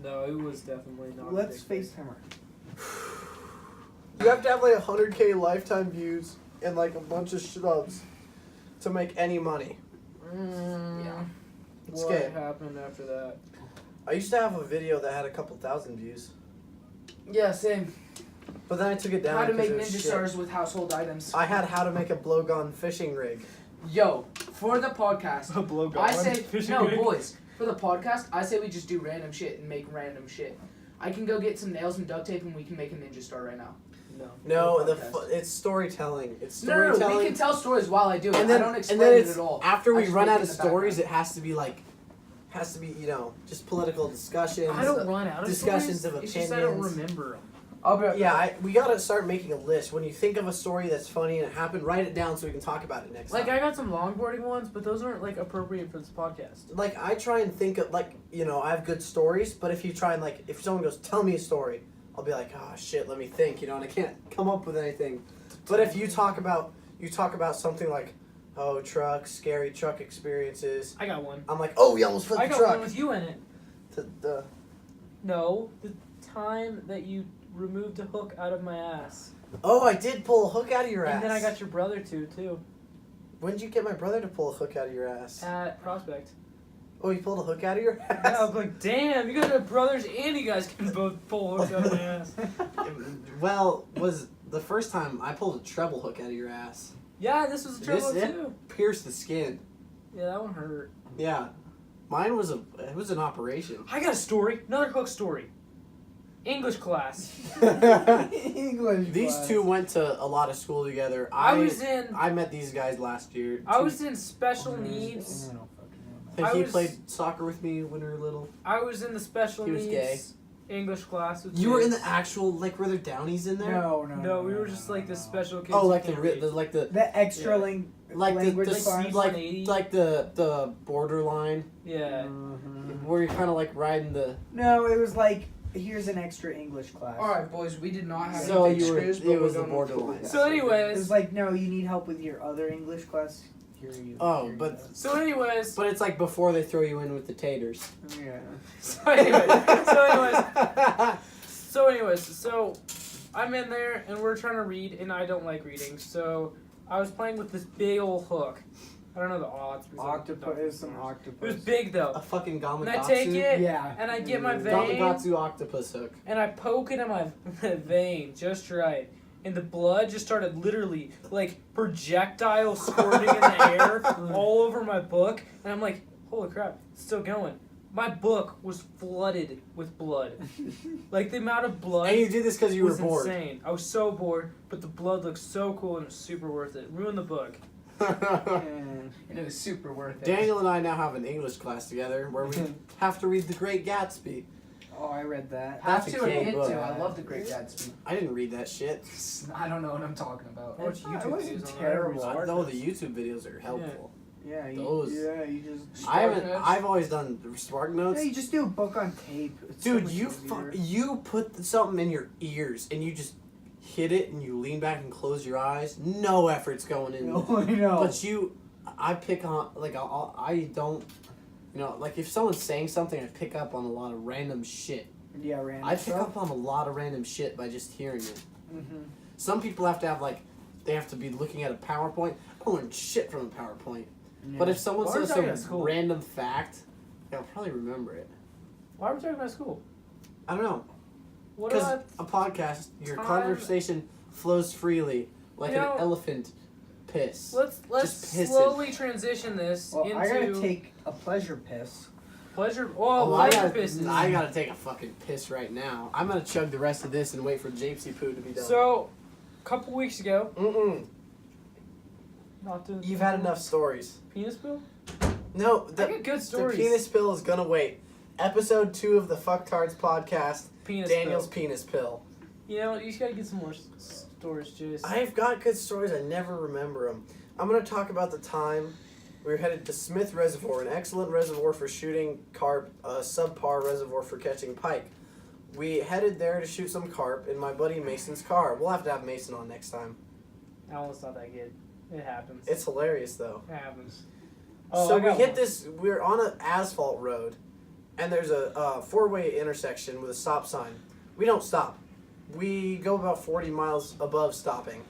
No, it was definitely not. Let's a dick pic. FaceTime her. You have to have like 100K lifetime views and like a bunch of subs to make any money. Yeah. It's What gay. happened after that? I used to have a video that had a couple thousand views, Yeah, same. but then I took it down. How to 'cause make it was ninja shit. stars with household items. I had how to make a blowgun fishing rig. Yo, for the podcast, A blow I gun say fishing no, rig? boys. For the podcast, I say we just do random shit and make random shit. I can go get some nails and duct tape, and we can make a ninja star right now. No. No, The the podcast. it's storytelling. It's No, storytelling. we can tell stories while I do it. and then, I don't explain and then it it's at all. after I we just run make out it of in the stories, background. it has to be just political discussions. I don't run out of Discussions stories. of It's just I don't opinions. remember 'em. I'll be right Yeah, back. we gotta start making a list. When you think of a story that's funny and it happened, write it down so we can talk about it next Like time. I got some longboarding ones, but those aren't like appropriate for this podcast. Like I try and think of I have good stories, but if you try and if someone goes, tell me a story, I'll be like, oh shit, let me think, and I can't come up with anything. But if you talk about something like, oh, trucks, scary truck experiences, I got one. I'm like, oh, we almost flipped I the got truck. one with you in it. The No, the time that you removed a hook out of my ass. Oh, I did pull a hook out of your ass. And then I got your brother to, too. When did you get my brother to pull a hook out of your ass? At Prospect. Oh, he pulled a hook out of your ass? Yeah, I was like, damn, you guys are brothers and you guys can both pull hooks out of my ass. Well, was the first time I pulled a treble hook out of your ass. Yeah, this was a trouble This- too. Pierced the skin. Yeah, that one hurt. Yeah. Mine was an operation. I got a story. Another hook story. English class. English. These class. two went to a lot of school together. I met these guys last year. I was in special needs. I don't fucking know. I think I he was- played soccer with me when we were little. I was in the special He was needs gay. English class with You were in the kids. actual, like, were there downies in there? No. No, we were just like the special kids. Oh, who like can't the read. The extra Yeah. language the class. like- 180. like the borderline Yeah. Mhm. where you're kind of like riding the. No, it was like, here's an extra English class. All right, boys, we did not have So anything you were- screws, it but we're was the going on borderline. podcast. So It anyways, was like, no, you need help with your other English class. Here you. Oh, here you but- go. so anyways, But it's like before they throw you in with the taters. Yeah. so anyways, so I'm in there and we're trying to read and I don't like reading, so I was playing with this big old hook. I don't know the odds. Octopus is some It octopus. was big though. A fucking And I take Gamakatsu. it Yeah. and I get my vein Gamakatsu octopus hook. and I poke it in my vein just right. And the blood just started literally like projectile squirting in the air all over my book. And I'm like, holy crap, it's still going. My book was flooded with blood. Like the amount of blood And you did this because you were was bored. insane. I was so bored, but the blood looked so cool and it was super worth it. Ruined the book. And And it was super worth it. Daniel and I now have an English class together where we have to read The Great Gatsby. oh, I read that. Have That's a to and gay get book. to. I love The Great Gatsby. I didn't read that shit. I don't know what I'm talking about. Watch It YouTube wasn't videos on terrible. that. No, the YouTube videos are helpful. Yeah, Those- you just. I haven't. Notes? I've always done the Spark Notes. Yeah, you just do a book on tape. It's so Dude, much you easier. you put something in your ears and you just hit it and you lean back and close your eyes. No effort's going in. No, I know. But I pick on like I don't. You know, like if someone's saying something, I pick up on a lot of random shit. Yeah, random I pick stuff. up on a lot of random shit by just hearing it. Mm-hmm. Some people have to have like, they have to be looking at a PowerPoint. I don't learn shit from a PowerPoint. But if someone Why are we says talking about some school? random fact, I'll probably remember it. Why are we talking about school? I don't know. What Because about a podcast, your time- conversation flows freely like You know, an elephant piss. let's Just piss it. slowly transition this Well, into I gotta take a pleasure piss. pleasure. Oh, I pleasure gotta, pisses. I gotta take a fucking piss right now. I'm gonna chug the rest of this and wait for Japesy poo to be done. So, a couple weeks ago, You've had enough stories. penis pill. No, I the get good the stories. penis pill is gonna wait. Episode 2 of the Fucktards podcast. Penis Daniel's pill. penis pill. You know, you just gotta get some more stories, Jace. I've got good stories. I never remember them. I'm gonna talk about the time we were headed to Smith Reservoir, an excellent reservoir for shooting carp, a subpar reservoir for catching pike. We headed there to shoot some carp in my buddy Mason's car. We'll have to have Mason on next time. That one's not that good. It happens. It's hilarious though. It happens. So I we got hit one. this. We're on an asphalt road, and there's a four-way intersection with a stop sign. We don't stop. We go about 40 miles above stopping,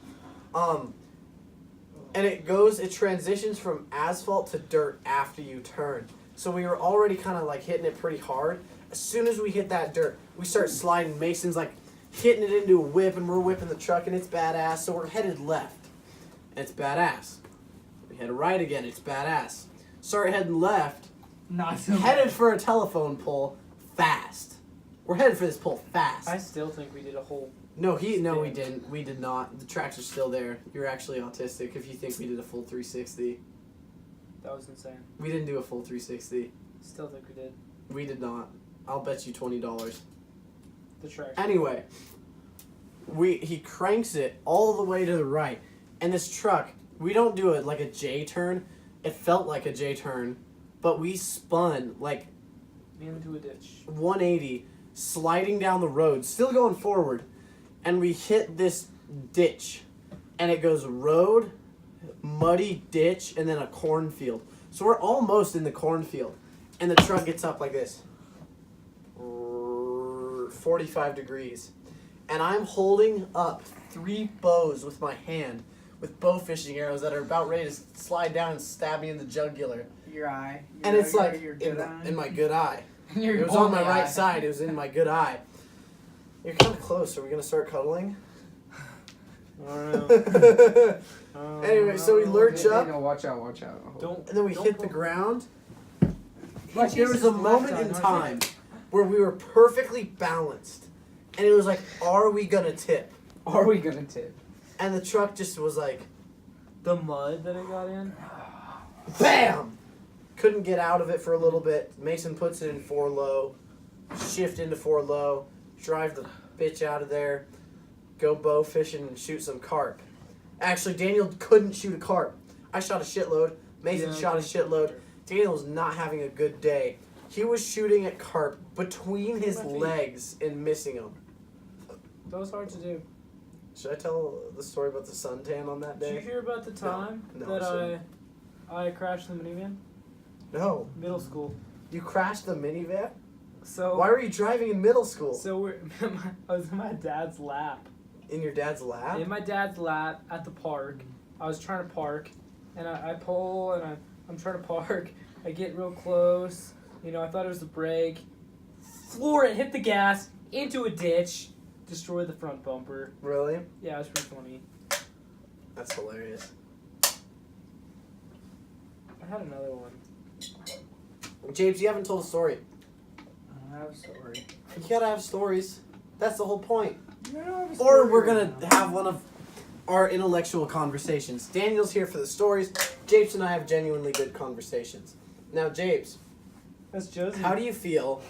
and it transitions from asphalt to dirt after you turn. So we were already kind of like hitting it pretty hard. As soon as we hit that dirt, we start sliding. Mason's like hitting it into a whip, and we're whipping the truck, and it's badass. So we're headed left, and it's badass. We head right again, it's badass. Start heading left, Not so headed for a telephone pole, fast. We're headed for this pole fast. I still think we did a whole. No, we Stand. didn't. We did not. The tracks are still there. You're actually autistic if you think we did a full 360. That was insane. We didn't do a full 360. Still think we did. We did not. I'll bet you $20. The tracks. Anyway, he cranks it all the way to the right, and this truck, we don't do it like a J turn. It felt like a J turn, but we spun like Into a ditch. 180, sliding down the road, still going forward, and we hit this ditch and it goes road, muddy ditch, and then a cornfield. So we're almost in the cornfield, and the truck gets up like this, 45 degrees, and I'm holding up 3 bows with my hand, with bow fishing arrows that are about ready to slide down and stab me in the jugular. Your eye. And it's like your in, good eye. in my good eye. Your It was on my only right eye. side. It was in my good eye. You're kind of close. Are we gonna start cuddling? I don't know. Anyway, so we lurch up, No, watch out. Don't. and then we don't hit the pull- ground. Like, There was a moment in time where we were perfectly balanced, and it was like, are we gonna tip? Are we gonna tip? And the truck just was like, The mud that it got in. BAM! Couldn't get out of it for a little bit. Mason puts it in 4 low, shift into 4 low, drive the bitch out of there, go bow fishing and shoot some carp. Actually, Daniel couldn't shoot a carp. I shot a shitload. Mason Yeah, shot a shitload. Daniel was not having a good day. He was shooting at carp between his legs and missing them. That was hard to do. Should I tell the story about the suntan on that Did you day? hear about the time No, that I shouldn't. I crashed the minivan? No. Middle school. You crashed the minivan? So Why were you driving in middle school? So I was in my dad's lap. In your dad's lap? In my dad's lap at the park. I was trying to park, and I pull and I'm trying to park. I get real close. You know, I thought it was the brake. Floor it, hit the gas into a ditch, destroy the front bumper. Really? Yeah, it was pretty funny. That's hilarious. I had another one. James, you haven't told a story. I'm sorry. You gotta have stories. That's the whole point. No, Or we're gonna have one of our intellectual conversations. Daniel's here for the stories. Japes and I have genuinely good conversations. Now, Japes, That's Josie. how do you feel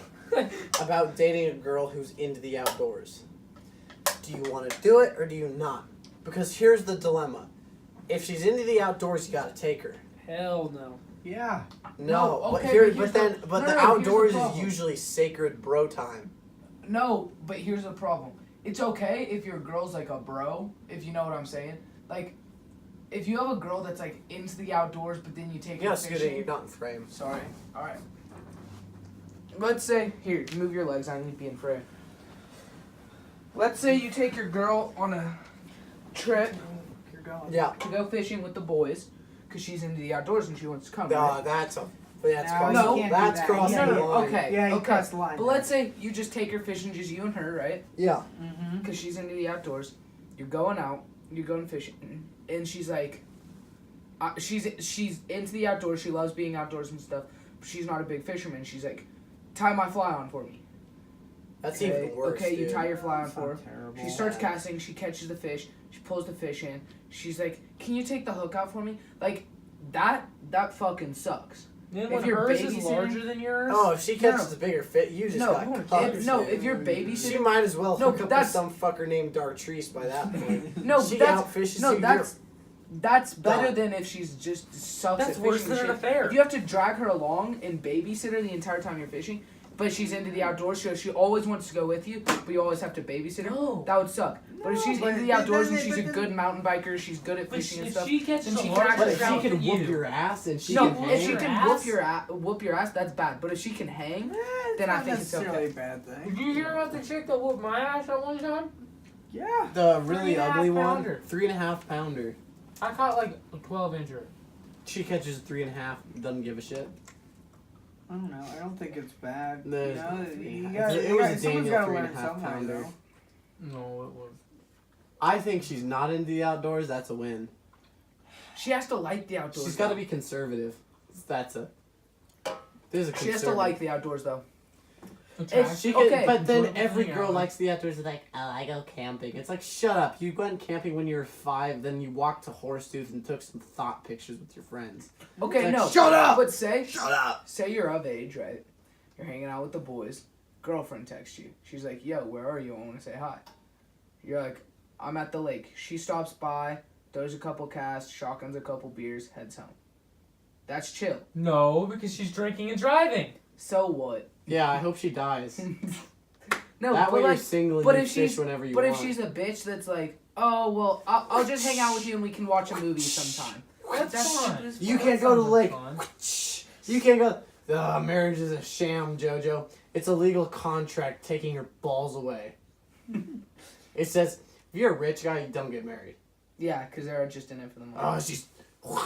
about dating a girl who's into the outdoors? Do you want to do it or do you not? Because here's the dilemma. If she's into the outdoors, you gotta take her. Hell no. Yeah. No, No, but okay, here, but here's but then, the- but no, the no, here's the outdoors is problem. usually sacred bro time. No, but here's the problem. It's okay if your girl's like a bro, if you know what I'm saying. Like, if you have a girl that's like into the outdoors, but then you take her Yes, good. fishing. You're not in frame. Sorry. All right. Let's say here, move your legs. I need to be in frame. Let's say you take your girl on a trip You're going. Yeah. to go fishing with the boys, cause she's into the outdoors and she wants to come. right? That's No, crossing. No, you can't That's do that. crossing No, the no, line. okay. Yeah, you okay. crossed the line. But let's say you just take her fishing, just you and her, right? Yeah. Mm-hmm. Because she's into the outdoors. You're going out. You're going fishing, and she's like, she's into the outdoors. She loves being outdoors and stuff. But she's not a big fisherman. She's like, tie my fly on for me. That's Okay, even worse. okay, you dude. tie your fly on for her. Terrible. She starts casting. She catches the fish. She pulls the fish in. She's like, "Can you take the hook out for me?" Like, that fucking sucks. Then If when you're hers is babysitting- larger than yours. Oh, if she catches No. the bigger fit, you just got cucked. No, if you're She babysitting, might as well No, hook but up with that's- some fucker named Dartrice by that point. no, she that's outfishes no, you. that's better Done. than if she's just sucks That's at worse fishing. than and an shit. affair. If you have to drag her along and babysit her the entire time you're fishing, but she's into the outdoors, so she always wants to go with you, but you always have to babysit her. No. That would suck. But if No, she's but into the then- outdoors and then- she's a but good mountain biker, she's good at But fishing and if stuff. she catches then a she larger can But actually if she trout can than whoop you. your ass and she No, can if she hang, can ass? whoop your ass, that's bad. But if she can hang, It's then I not think it's necessarily okay. a bad thing. Did you hear about the chick that whooped my ass at one time? Yeah. the really 3.5 ugly one, pounder. 3.5 pounder. I caught like a 12-incher. She catches a 3.5, doesn't give a shit. I don't know. I don't think it's bad. No, you it's know, not you 3.5. gotta, It you was gotta, a someone's Daniel got to learn 3.5 somewhere, pounder. though. No, it was. I think she's not into the outdoors. That's a win. She has to like the outdoors. She's got to though. be conservative. That's a. There's a. She has to like the outdoors though. Attract- She can, Okay. but then Enjoy every hanging girl out. likes the outdoors. Is like, oh, I go camping. It's like, shut up. You went camping when you were 5, then you walked to Horseshoe and took some thought pictures with your friends. Okay, Like, no. shut up! But say up! say you're of age, right? You're hanging out with the boys. Girlfriend texts you. She's like, "Yo, where are you? I want to say hi." You're like, "I'm at the lake." She stops by, throws a couple casts, shotguns a couple beers, heads home. That's chill. No, because she's drinking and driving. So what? Yeah, I hope she dies. No, that but way like, you're single and but you if fish she's- whenever you but want. if she's a bitch that's like, Oh well, I'll just hang out with you and we can watch a movie sometime. That's fine. You That can't go to the sounds lake. fun. You can't go. Marriage is a sham, Jojo. It's a legal contract taking your balls away. It says if you're a rich guy, you don't get married. Yeah, because they're just in it for the money. Oh, she's. All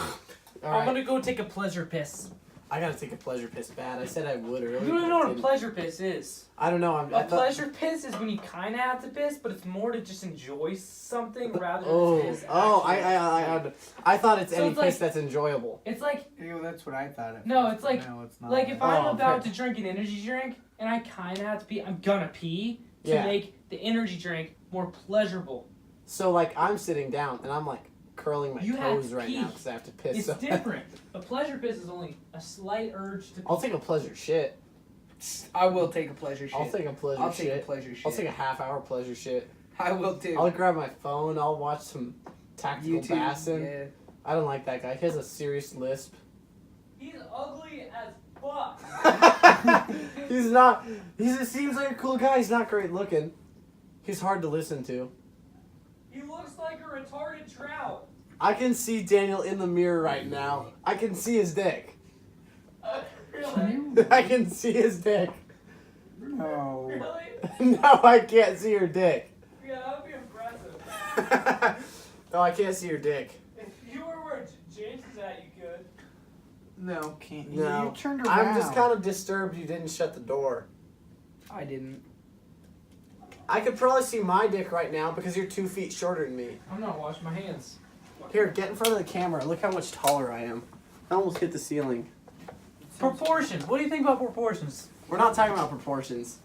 I'm right. gonna go take a pleasure piss. I gotta take a pleasure piss bad. I said I would earlier. You don't but know I what a didn't. pleasure piss is. I don't know. A pleasure piss is when you kind of have to piss, but it's more to just enjoy something rather than piss. I thought it's So any it's piss like- that's enjoyable. It's like Ew, that's what I thought. At No, first, it's like- no, it's not. if I'm Oh, about okay. to drink an energy drink and I kind of have to pee, I'm gonna pee to Yeah. make the energy drink more pleasurable. So like I'm sitting down and I'm like curling my You have toes to right pee. now because I have to piss. It's so different. A pleasure piss is only a slight urge to pee. I'll take a pleasure shit. I will take a pleasure shit. I'll take a pleasure I'll take a shit. pleasure shit. I'll take a half-hour pleasure shit. I will too. I'll grab my phone. I'll watch some Tactical YouTube. Bassin. Yeah. I don't like that guy. He has a serious lisp. He's ugly as fuck. He's not. He seems like a cool guy. He's not great looking. He's hard to listen to. He looks like a retarded trout. I can see Daniel in the mirror right now. I can see his dick. Really? I can see his dick. No. Really? No, I can't see your dick. Yeah, that would be impressive. No, I can't see your dick. If you were where James is at, you could. No, can't you? No. You turned around. I'm just kind of disturbed you didn't shut the door. I didn't. I could probably see my dick right now because you're 2 feet shorter than me. I'm not washing my hands. Here, get in front of the camera. Look how much taller I am. I almost hit the ceiling. Proportions. What do you think about proportions? We're not talking about proportions.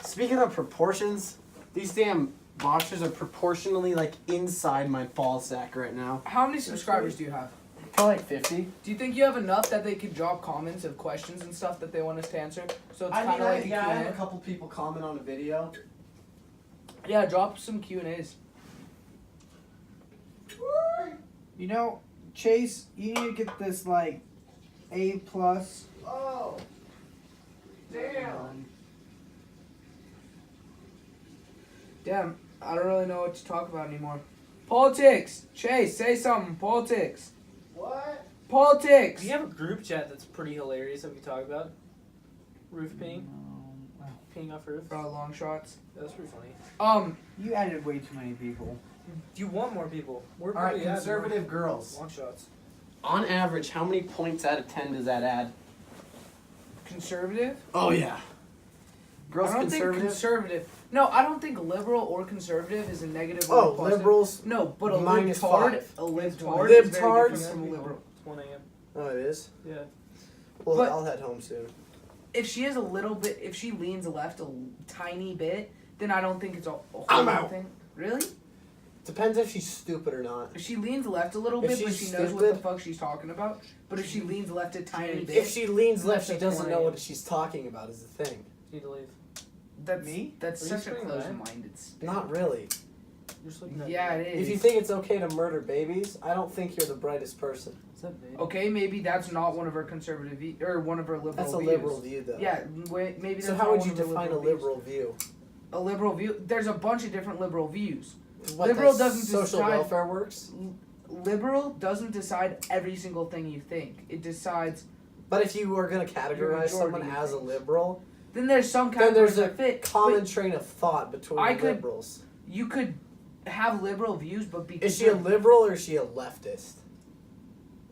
Speaking of proportions, these damn boxers are proportionally like inside my ball sack right now. How many subscribers do you have? Probably like 50. Do you think you have enough that they could drop comments of questions and stuff that they want us to answer? So it's kind of like a I have a Q&A. couple people comment on a video. Yeah, drop some Q&As. You know, Chase, you need to get this like A+. Oh, damn. Damn, I don't really know what to talk about anymore. Politics! Chase, say something. Politics. What? Politics! Do you have a group chat that's pretty hilarious that we talk about? Roof peeing? Peeing off roofs? Long shots. That's pretty funny. You added way too many people. Do you want more people? We're All right, probably at conservative girls. long shots. On average, how many points out of 10 does that add? Conservative? Oh, yeah. Girls I don't conservative? think conservative. No, I don't think liberal or conservative is a negative. or Oh, a positive. liberals? No, but a Minus libtard. 5. A libtard. Libtards? Is very different from a liberal. It's 1 a.m. Oh, it is? Yeah. Well, But- I'll head home soon. If she is a little bit, if she leans left a tiny bit, then I don't think it's a whole I'm out. thing. Really? Depends if she's stupid or not. If she leans left a little If bit, but she's she knows what the stupid- fuck she's talking about. But if she leans left a tiny bit, If she leans left, she That's doesn't know fine. what she's talking about is the thing. Need to leave. that's Me? That's Are you such a saying that? closed-minded. Not really. You're just looking at Yeah, me. it is. If you think it's okay to murder babies, I don't think you're the brightest person. What's that, babe? Okay, maybe that's not one of her conservative or one of her liberal That's a views. liberal view, though. Yeah, maybe that's So not how would one you of her define a views. liberal view? A liberal view. There's a bunch of different liberal views. What, Liberal that doesn't social decide- welfare works? Liberal doesn't decide every single thing you think. It decides. But if you were going to categorize someone majority as a thinks. liberal, Then there's some then categories there's a that fit. common but train of thought between I the could- liberals. you could have liberal views, but be Is she a conservative. liberal or is she a leftist?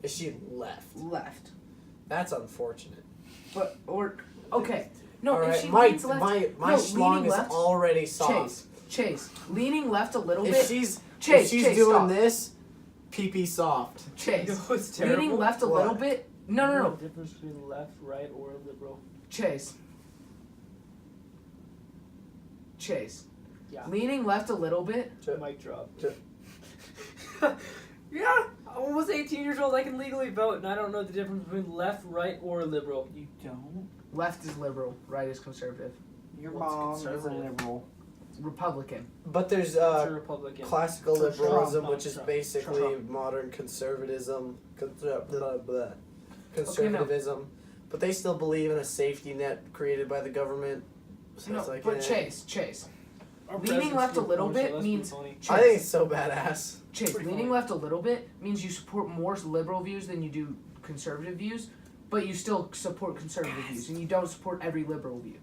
Is she left? left? That's unfortunate. But or okay. No, All if right, she my leans left, my no, schlong leaning is left, already soft. Chase, leaning left a little If bit. she's Chase, if she's Chase, doing stop. this, pee soft. Chase, You know what's leaning terrible? left a What? little bit. No, no, no. The difference between left, right, or liberal. Chase. Yeah. Leaning left a little bit. Mic drop. Ch- Yeah, I'm almost 18 years old. I can legally vote, and I don't know the difference between left, right, or liberal. You don't? Left is liberal, right is conservative. Your What's mom is a conservative? liberal. Republican. But there's It's a Republican. classical Trump, liberalism, Trump, which is Trump, basically Trump. modern conservatism, conservatism. But they still believe in a safety net created by the government. So No, it's like, but eh. Chase. Our Leaning president's left a good little porn, so bit that's means- pretty funny. I think it's so badass. Chase, Pretty leaning funny. left a little bit means you support more liberal views than you do conservative views, but you still support conservative views, and you don't support every liberal view.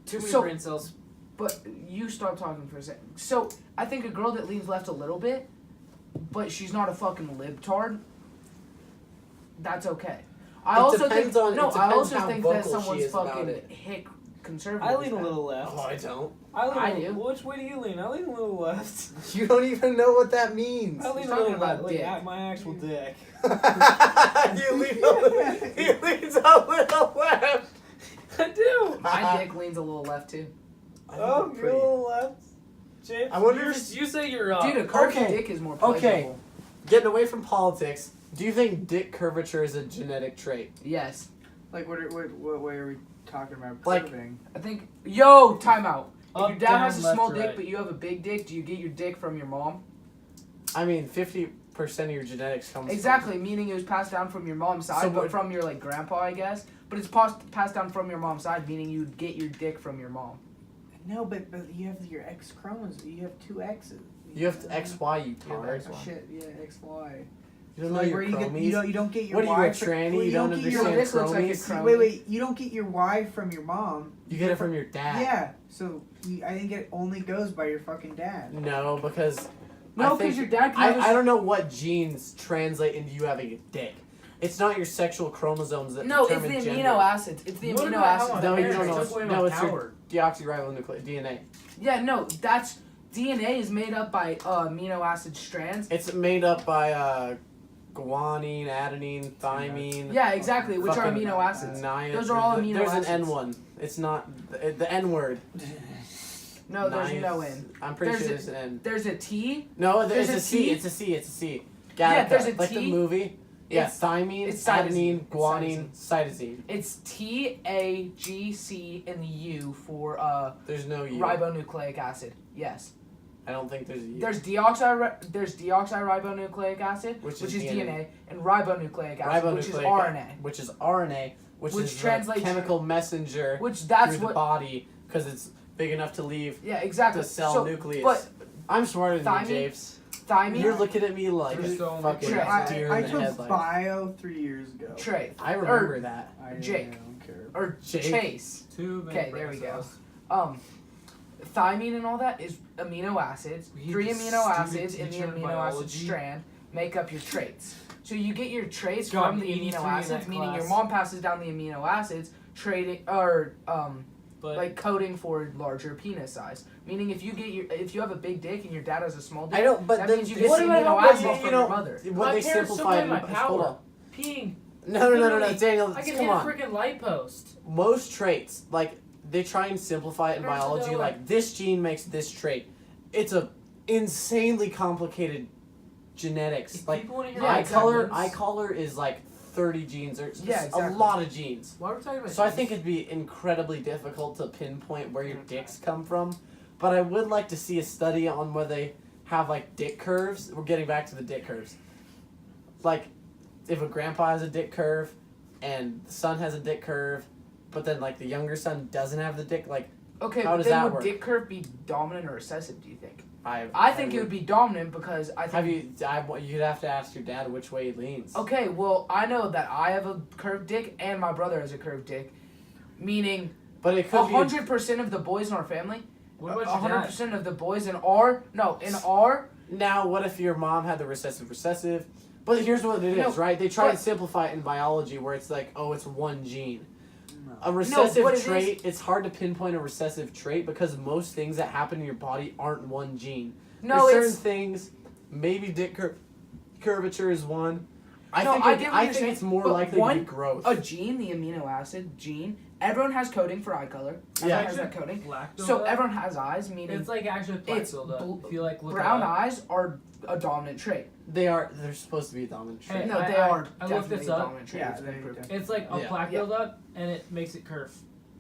Too many So- brain cells. But you stop talking for a second. So I think a girl that leans left a little bit, but she's not a fucking libtard. That's okay. I It also think depends on- no. it I depends also how think that vocal she someone's is about fucking it. hick conservative. I is lean a bad. little left. Oh, I don't. I do. Which way do you lean? I lean a little left. You don't even know what that means. I lean He's a talking little about left. Like dick. at my actual dick. You lean a little, he leans a little left. I do. My dick leans a little left too. Oh, you're a little left. James, I wonder you're- if- you say you're Dude, a curvy okay. dick is more Okay. pleasurable. Getting away from politics, do you think dick curvature is a genetic trait? Yes. Like, what way are we talking about? Like- Curving? I think. Yo, time out. If Up, your dad down, has a left, small to dick, right. but you have a big dick, do you get your dick from your mom? I mean, 50% of your genetics comes Exactly, meaning it was passed down from your mom's side, So but what- from your like grandpa, I guess. But it's passed down from your mom's side, meaning you'd get your dick from your mom. No, but you have your X chromosome. You have two X's. You have to XY, you Yeah, tard. that's Oh, shit, yeah, XY. You don't know Like, your where you chromies? don't get your What are Y you, a from- tranny? well, You don't get your- understand This looks like a chromies? chromie. Wait, you don't get your Y from your mom. You get it from your dad. Yeah, so I think it only goes by your fucking dad. No, because No, I because think- your dad can have I don't know what genes translate into you having a dick. It's not your sexual chromosomes that No, it's determine the gender. amino acids. It's the What amino about how acids. my No, you parents don't know. took away No, my it's your power? deoxyribonucleic DNA. Yeah, no, that's DNA is made up by amino acid strands. It's made up by guanine, adenine, thymine. Yeah, exactly, which are Fucking amino acids. Niacin. Those are all amino There's acids. an N one. It's not the N word. No, there's Nice. no N. I'm pretty There's sure a- there's an N. There's a T. No, there's there's a a C. T. It's a C. It's a C. Yeah, Gattaca, there's a like T. the movie. Yeah, It's- thymine, it's adenine, cytosine. guanine, cytosine. It's TAGC and the U for There's no U. ribonucleic acid. Yes. I don't think there's a U. There's deoxyribonucleic acid, Which which is is DNA. DNA, and ribonucleic acid, which is RNA. Which is RNA, which Which is the translates- chemical messenger Which that's through the what. body because it's big enough to leave Yeah, exactly. the cell so, nucleus. But I'm smarter than thymine- you, Japes. thymine. You're looking at me like There's a so fucking much- I deer in the took headlights. bio 3 years ago. Trey I remember that. Jake. I don't care. or Jake. Chase. Too many Okay, brain there we go. cells. Thymine and all that is amino acids. We hate 3 this amino stupid acids in the teacher in amino acid biology. strand make up your traits. So you get your traits Got from the 83 amino in acids, that meaning your class. mom passes down the amino acids, trading or But like coding for larger penis size. Meaning if you have a big dick and your dad has a small dick, I don't, but that then means you get what the about amino how acids much from you your know- mother. what my they parents took simplified. away my Hold power. on. Peeing. No, Literally, Daniel, I can come hit on. a freaking light post. Most traits, like they try and simplify it in Parents biology, know, like this gene makes this trait. It's a insanely complicated genetics. If Like people want to hear Yeah, my exactly. eye color is like 30 genes or Yeah, a exactly. lot of genes. Why are we talking about So I this? think it'd be incredibly difficult to pinpoint where your dicks come from. But I would like to see a study on where they have like dick curves. We're getting back to the dick curves. Like if a grandpa has a dick curve and the son has a dick curve, but then like the younger son doesn't have the dick, like Okay, How but does then that would work? dick curve be dominant or recessive, do you think? I think it would be dominant because I Have think you'd have to ask your dad which way he leans. Okay, well, I know that I have a curved dick and my brother has a curved dick, meaning But it could be 100% of the boys in our family, What about your dad? 100% of the boys in our Now, what if your mom had the recessive? But here's what it is, No, right? They try but- to simplify it in biology where it's like, oh, it's one gene. No. A recessive what it trait, it's hard to pinpoint a recessive trait because most things that happen in your body aren't one gene. No, There's certain it's things, maybe dick curvature is one. I No, think I it- get what I you're think saying, it's more but likely to one- be growth. a gene, the amino acid gene. Everyone has coding for eye color. Everyone Yeah. has that coding. Black So buildup? everyone has eyes, meaning It's like actually black it's buildup. If you like look brown it up. eyes are a dominant trait. They're supposed to be a dominant trait. Hey, No, they I are looked definitely this a up. dominant trait. Yeah, It's been proven. It's like a Yeah. plaque Yeah. buildup, and it makes it curve.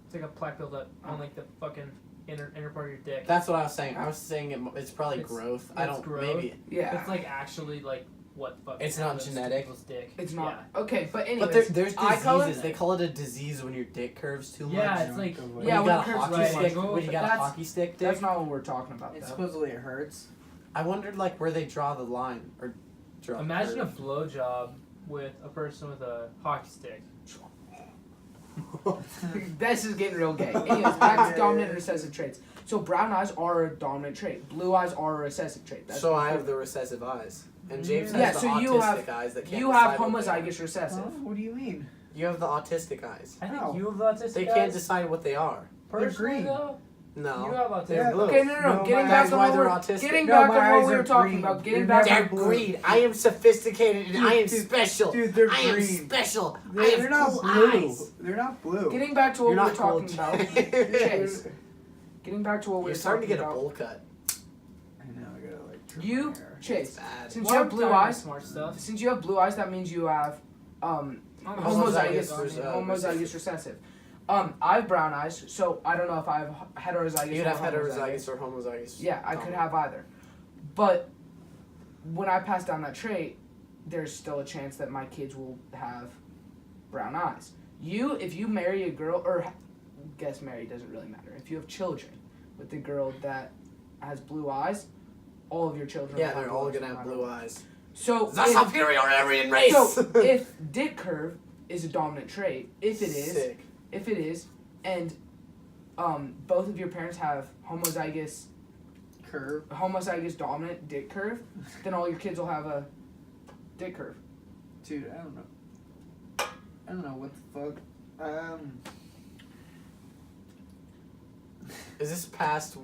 It's like a plaque buildup on like the fucking inner part of your dick. That's what I was saying. I was saying it's probably It's- growth. it's I don't growth. maybe. Yeah. It's like actually like what fucking It's not happens to genetic. people's dick. It's not. Yeah. Okay, but anyways. But there's eye color- diseases. They call it a disease when your dick curves too much. Yeah, it's like When Yeah, you when got it a curves hockey right, stick. like, When you got a that's- hockey stick dick. That's not what we're talking about, And though. supposedly it hurts. I wondered like where they draw the line or draw. imagine a curve. blowjob with a person with a hockey stick. This is getting real gay. Anyways, back to dominant and recessive traits. So brown eyes are a dominant trait. Blue eyes are a recessive trait. That's So I have the recessive eyes, and James has Yeah, the so autistic you have- eyes that can't You have decide what they are. homozygous recessive. Huh? What do you mean? You have the autistic eyes. I think How? you have autistic They eyes. can't decide what they are. Personally, green. though, No. you have autistic. They're Yeah. blue. Okay, no. No, Getting my back eyes- on why what we're they're autistic. getting No, back my on what eyes we are were talking green. about. Getting They're back They're on blue. green. I am sophisticated and I am Dude, special. dude, they're I am green. special. I They're have not cool blue. eyes. They're not blue. getting back to what You're we were not cool. talking about. Chase. Getting back to what we You're were starting to talking get a about. bowl cut. I know. I gotta like. trim You, my hair. Chase. It's bad. Since Why you are have we blue talking about eyes, smart stuff. since you have blue eyes, that means you have homozygous Homozygous recessive. I have brown eyes, so I don't know if I have heterozygous. You'd or have heterozygous or homozygous. Yeah, I could dominant. have either. But when I pass down that trait, there's still a chance that my kids will have brown eyes. If you marry a girl, or guess marry doesn't really matter. If you have children with a girl that has blue eyes, all of your children Yeah, will have they're blue all eyes gonna no have matter blue what. eyes. So The if, superior Aryan race. so if dick curve is a dominant trait, if it is, and both of your parents have homozygous dominant dick curve, then all your kids will have a dick curve. Dude, I don't know. I don't know what the fuck. Is this past?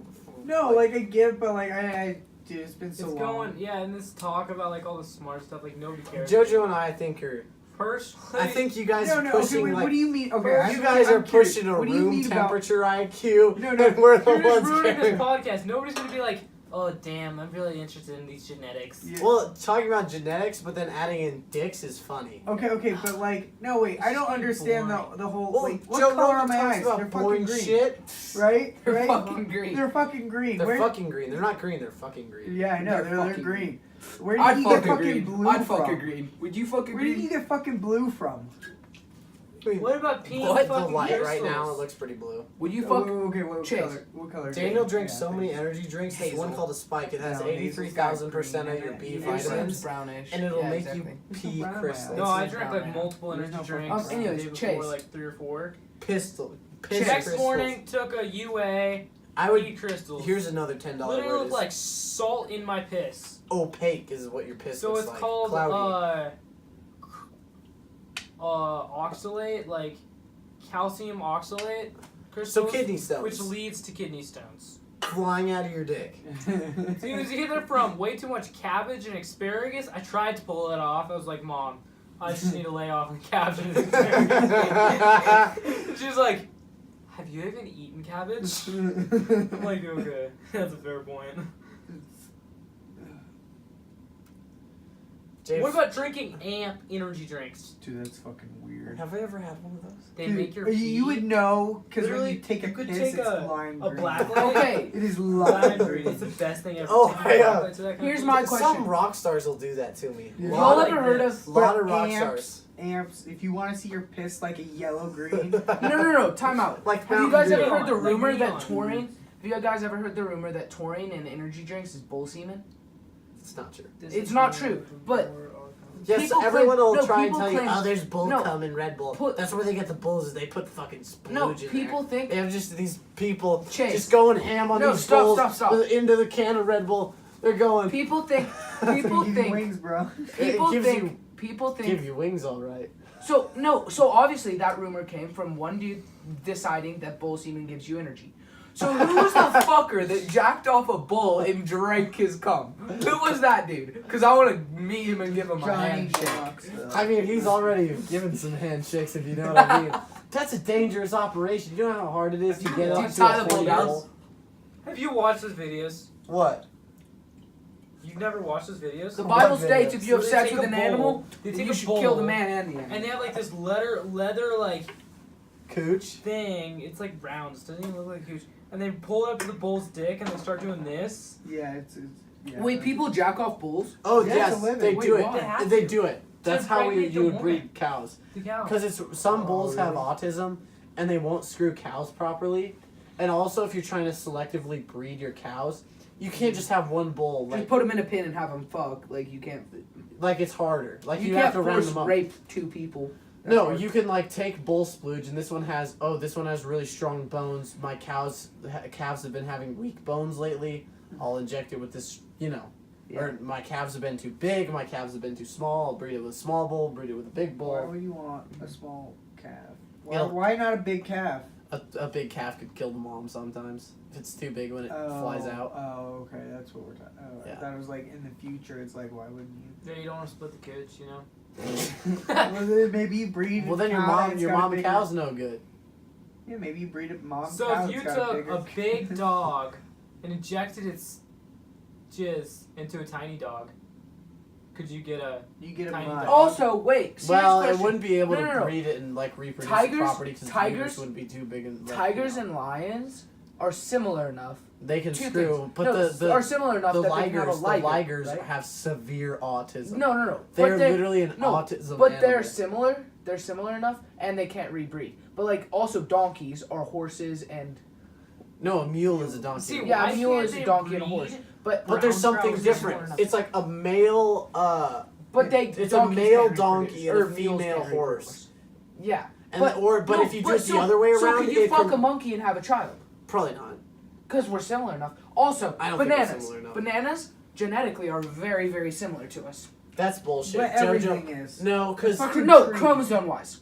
No, like I get, but like dude, it's been so It's long. going, yeah, and this talk about like all the smart stuff, like nobody cares. JoJo and I think are. Personally, I think you guys are No, pushing okay, wait, like. what do you mean? Okay, You guys are I'm curious. pushing a What do you room mean about- temperature IQ. No, no, and we're the you're just ones ruining this caring. podcast. Nobody's gonna be like, oh damn, I'm really interested in these genetics. Yeah. Well, talking about genetics, but then adding in dicks is funny. Okay, but like, no, wait, I don't It's understand boring. the whole. Well, Wait, what Joe color Rogan are my talks eyes? about They're boring fucking green, shit. right? They're right? fucking green. They're fucking green. They're Where, fucking green. They're not green. They're fucking green. Yeah, I know. They're They're fucking green. Where did I'd you fuck get a fucking green. blue I'd from? fuck a green. Would you fuck a Where did you green? get fucking blue from? What about peanut What the fucking light right crystals? now? It looks pretty blue. Would you fuck? Okay, what Chase. color? What color? Daniel green? drinks Yeah, so many thanks. energy drinks. There's one Hazel. called a Spike. It has No, 83,000% of your Hazel's got B green in it. Yours seems vitamins, brownish. and it'll Yeah, make exactly. you pee brown crystals. No, It's I just drank brown, like yeah. multiple There's energy no fucking drinks. anyways, the day Chase. before, like 3 or 4. Pistol. Chase. Next crystals. morning, took a UA. I would. Pee crystals. Here's another $10 Literally word. look Is like salt in my piss. opaque is what your piss So looks it's like. called Cloudy. oxalate, like calcium oxalate So crystals, kidney stones. which leads to kidney stones. flying out of your dick. So it was either from way too much cabbage and asparagus. I tried to pull it off. I was like, Mom, I just need to lay off on cabbage and asparagus. She was like, have you even eaten cabbage? I'm like, okay, that's a fair point. James, What about drinking amp energy drinks? Dude, that's fucking weird. have I ever had one of those? They Dude, make your you would know because when Literally, you take a you could piss, take it's a lime green. black light. Okay. It is lime lime green. green. It's the best thing ever. Oh, Take a yeah. black light to that kind of Here's food. my question. Some rock stars will do that to me. Yeah. Y'all Lot ever like heard this. of? lot of rock amps, stars. amps. If you want to see your piss like a yellow green, No. Time out. Like Have you Mountain guys Dew. ever heard the Like rumor that neon. taurine? Have you guys ever heard the rumor that taurine in energy drinks is bull semen? It's not true. This It's is not more true, of a but- more- Yes, People everyone claim- will no, try and people tell claim- you, oh, there's bull no, cum in Red Bull. put- That's where they get the bulls, is they put fucking splooge No, in people there. think. They have just these people Chase. just going ham on No, these stop, bulls stop. into the can of Red Bull. They're going, People think. Give People you think. wings, bro. People gives think. you- People give think. you wings all right. So no. So obviously that rumor came from one dude deciding that bull semen gives you energy. So who was the fucker that jacked off a bull and drank his cum? Who was that dude? Because I want to meet him and give him a Johnny handshake. Knoxville. I mean, he's already given some handshakes, if you know what I mean. That's a dangerous operation. You know how hard it is to get Do up you to tie a the bull full down? bull? Have you watched his videos? What? You've never watched his videos? The Bible What states videos? if you have So they sex take with a an bowl, animal, they then take you a should kill the bowl, man and the animal. And they have like this leather like Cooch? thing. It's like round. It doesn't even look like huge. And they pull it up to the bull's dick and they start doing this. Yeah, it's Yeah. Wait, people jack off bulls? Oh Yeah, yes, it's a living. they Wait, do why? They it. have They to. do it. That's how impregnate the you would woman. breed cows. The cow. Because some Oh, bulls have really? autism and they won't screw cows properly. And also, if you're trying to selectively breed your cows, you can't just have one bull. Just Like, put them in a pen and have them fuck. Like, you can't. it's harder. Like You have can't to round force them up. rape two people. That's No, hard. you can like take bull splooge, and this one has really strong bones. My calves have been having weak bones lately. I'll inject it with this, Yeah. Or my calves have been too big. My calves have been too small. I'll breed it with a small bull. Breed it with a big Why bull. would you want a small calf? Yeah. Why not a big calf? A big calf could kill the mom sometimes if it's too big when it flies out. Oh, okay, that's what we're talking. Oh, Yeah. I thought it was like in the future. It's like, why wouldn't you? Yeah, you don't want to split the kids, you know. Well, then maybe you breed. Well, then a cow that's your got a mom bigger- cow's no good. Yeah, maybe you breed a mom So cow if you that's got took bigger- a big dog and injected its jizz into a tiny dog, could you get a? you get a tiny mutt. dog. Also, wait. serious Well, it question. wouldn't be able No, to no, no. breed it and like reproduce Tigers- the property because tigers- wouldn't be too big and Tigers and lions are similar enough. they can Two screw, things. but No, the are similar enough the that they can have a liger, ligers right? have severe autism. No. They're But literally an no, autism But they're animal. similar. They're similar enough, and they can't rebreed. But like, also donkeys are horses, and No, a mule is a donkey. See, yeah, why a mule can't is a they donkey and a horse. breed? But but there's brown something trout is different. similar enough. It's like a male. it's a male donkey and a female horse. Yeah, And but but if you do it so, the other way so around, could you it fuck can- a monkey and have a child? Probably not. Because we're similar enough. Also, I don't think we're bananas. similar enough. Bananas genetically are very, very similar to us. That's bullshit. But everything is. No, because Fucking No, tree. chromosome wise.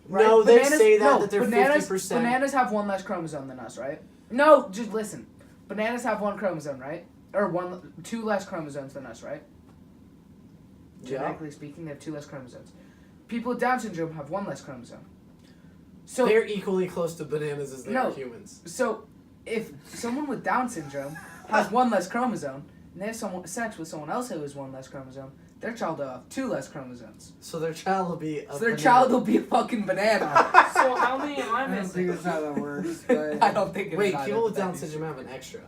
Right? No, they Bananas- say that no, that they're bananas, 50%. Bananas have one less chromosome than us, right? No, just listen. Bananas have one chromosome, right? Or two less chromosomes than us, right? Yeah. Genetically speaking, they have two less chromosomes. People with Down syndrome have one less chromosome. So they're equally close to bananas as they No. are humans. So, if someone with Down syndrome has one less chromosome, and they have sex with someone else who has one less chromosome, their child will have two less chromosomes. So their child will be a So their banana. child will be a fucking banana. So how many am I I don't think missing? that's how that works. But I don't think it's Wait, either, people with but Down that is syndrome true. have an extra.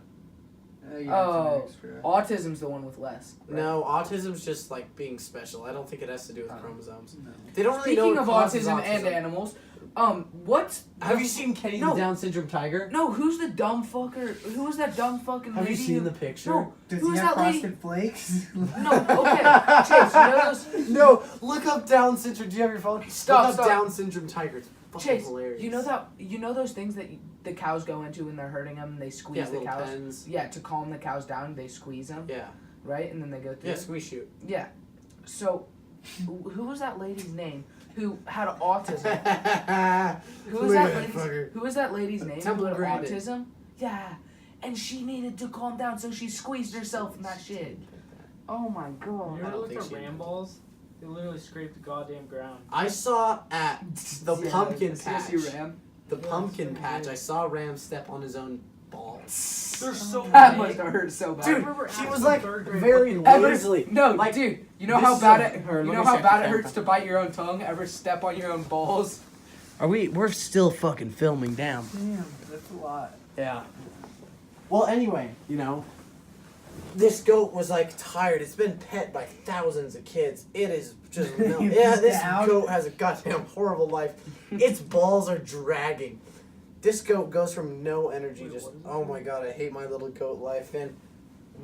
yeah, Oh, it's an extra. autism's the one with less. right? No, autism's just like being special. I don't think it has to do with Oh. chromosomes. No. They don't really Speaking know of what causes autism and animals, what's Have you seen Kenny No. the Down syndrome tiger? no? Who's the dumb fucker? Who was that dumb fucking Have you lady? seen who- the picture? No, Does who's he have that lady? frosted flakes? No, okay, Chase. You know those? No, look up Down syndrome. Do you have your phone? Stop, Look up stop. Down syndrome tiger. It's fucking Chase, hilarious. you know those things that the cows go into when they're hurting them. They squeeze Yeah, the little cows. pens. Yeah, to calm the cows down, they squeeze them. Yeah. Right, and then they go through. Yeah, squeeze shoot. Yeah. So, who was that lady's name who had autism? Who was Look that at lady's? fucker. Who was that lady's name? Temple who had Grandin. autism. Yeah, and she needed to calm down, so she squeezed herself in that shit. Oh my You god. I ever don't looked think at she- ram balls? They literally scrape the goddamn ground. I saw at the Yeah, pumpkin see patch. Ram? The Yeah, pumpkin so patch. weird. I saw Ram step on his own balls. They're so That big. must have hurt so bad. I Dude, remember he after was like third grade very looking- Ever- lazily. No, Like, dude. You know this how is bad a- it. here, You let know me how check bad the it camera. hurts to bite your own tongue. Ever step on your own balls? We're still fucking filming down. Damn, that's a lot. Yeah. Well, anyway, this goat was like tired. It's been pet by thousands of kids. It is just yeah. This Down. goat has a goddamn horrible life. Its balls are dragging. This goat goes from no energy, Wait, just what is oh it? my god, I hate my little goat life, and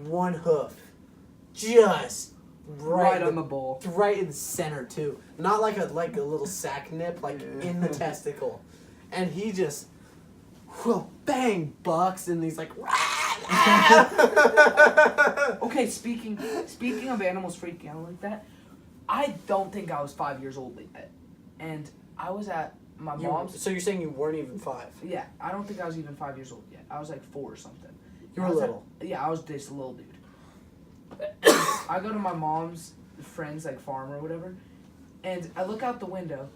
one hoof, just Right in on the ball. right in the center too. Not like a little sack nip, like Yeah. in the testicle, and he just. Bang, bucks, and he's like, Okay, speaking of animals freaking out like that, I don't think I was 5 years old yet, and I was at my mom's. So you're saying you weren't even 5? Yeah, I don't think I was even 5 years old yet. I was like 4 or something. You were I was little. Yeah, I was this little dude. I go to my mom's friend's like farm or whatever, and I look out the window,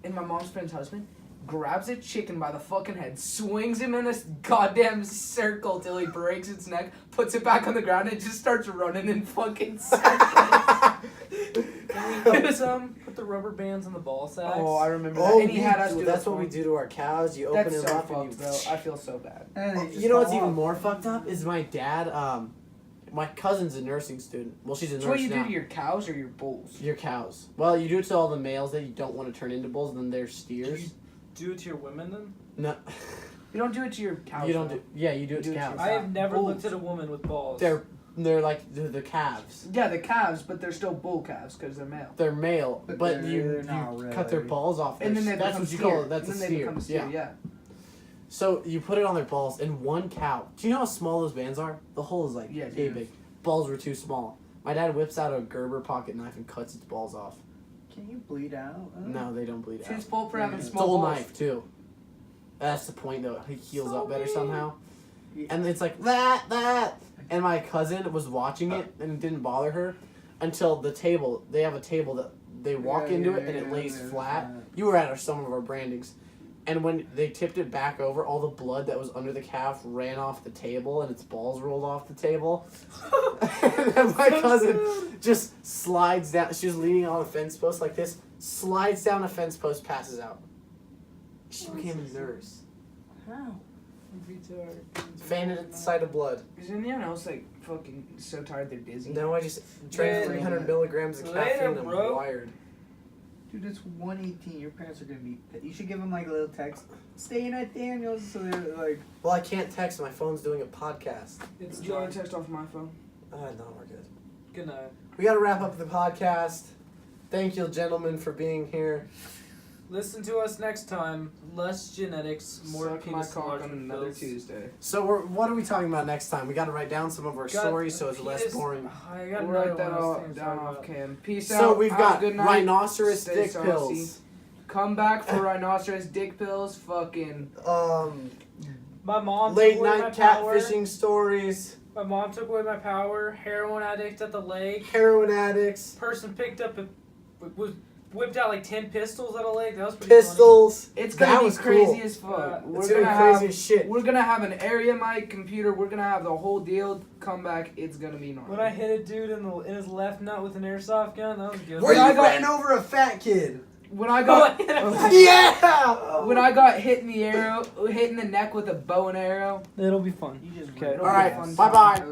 and my mom's friend's husband grabs a chicken by the fucking head, swings him in a goddamn circle till he breaks its neck, puts it back on the ground, and just starts running in fucking circles. Put the rubber bands on the ball sacks. Oh, I remember that. And he had us do that's that what we for- do to our cows. You open That's them so up and fucked, bro. I feel so bad. And they just You know what's fall even off. more fucked up is my dad. My cousin's a nursing student. Well, she's a nurse So what you now. do to your cows or your bulls? Your cows. Well, you do it to all the males that you don't want to turn into bulls, and then they're steers. Do it to your women then? No, You don't do it to your cows. you don't though. do. Yeah, you do it You to do it to cows. your I have never bulls. looked at a woman with balls. They're like the calves. Yeah, the calves, but they're still bull calves because they're male. They're male, But but they're you not cut their really. balls off. And then they That's become what you steer. call it. That's and a then steer. they become a steer. Yeah. So you put it on their balls, and one cow. Do you know how small those bands are? The hole is like Yeah, yay dude. big. Balls were too small. My dad whips out a Gerber pocket knife and cuts its balls off. Can you bleed out? No, they don't bleed It's out. his fault for having Yeah. small Dull balls. knife too. That's the point though. He heals So up better mean. somehow. Yeah. And it's like that. And my cousin was watching it and it didn't bother her until the table. They have a table that they walk Yeah, into yeah, it and it yeah, lays yeah, flat. yeah. You were at some of our brandings. And when they tipped it back over, all the blood that was under the calf ran off the table and its balls rolled off the table. And then my cousin just slides down. She was leaning on a fence post like this, slides down a fence post, passes out. She became a nurse. How? Fainted at the sight of blood. Is anyone else like fucking so tired they're dizzy? No, I just drank Yeah. 300 milligrams of Later, caffeine. I'm bro. wired. Dude, it's 1:18. Your parents are gonna be. You should give them like a little text. Staying at Daniel's, so they're like. Well, I can't text. My phone's doing a podcast. It's Do you want John. to text off my phone? No, we're good. Good night. We got to wrap up the podcast. Thank you, gentlemen, for being here. Listen to us next time. Less genetics, more Suck my penis cock on enlargement another pills. Tuesday. So, what are we talking about next time? We got to write down some of our Got stories so a it's less penis- boring. I got We'll another write that one I was all thinking down about. off cam. Peace out. So we've Have got a good night. rhinoceros Stay dick saucy. pills. Come back for rhinoceros dick pills. Fucking. My mom Late took away my night power. catfishing stories. My mom took away my power. Heroin addict at the lake. Heroin addicts. Person picked up was whipped out like 10 pistols at a lake. That was pretty Pistols. It's That gonna be was crazy cool. as fuck. It's gonna be crazy as shit. We're gonna have an area mic computer. We're gonna have the whole deal. Come back. It's gonna be normal. When I hit a dude in his left nut with an airsoft gun, that was good. Where I you got- ran over a fat kid. When I got Yeah. when I got hit in the neck with a bow and arrow. It'll be fun. You just. Okay. All right. Bye-bye.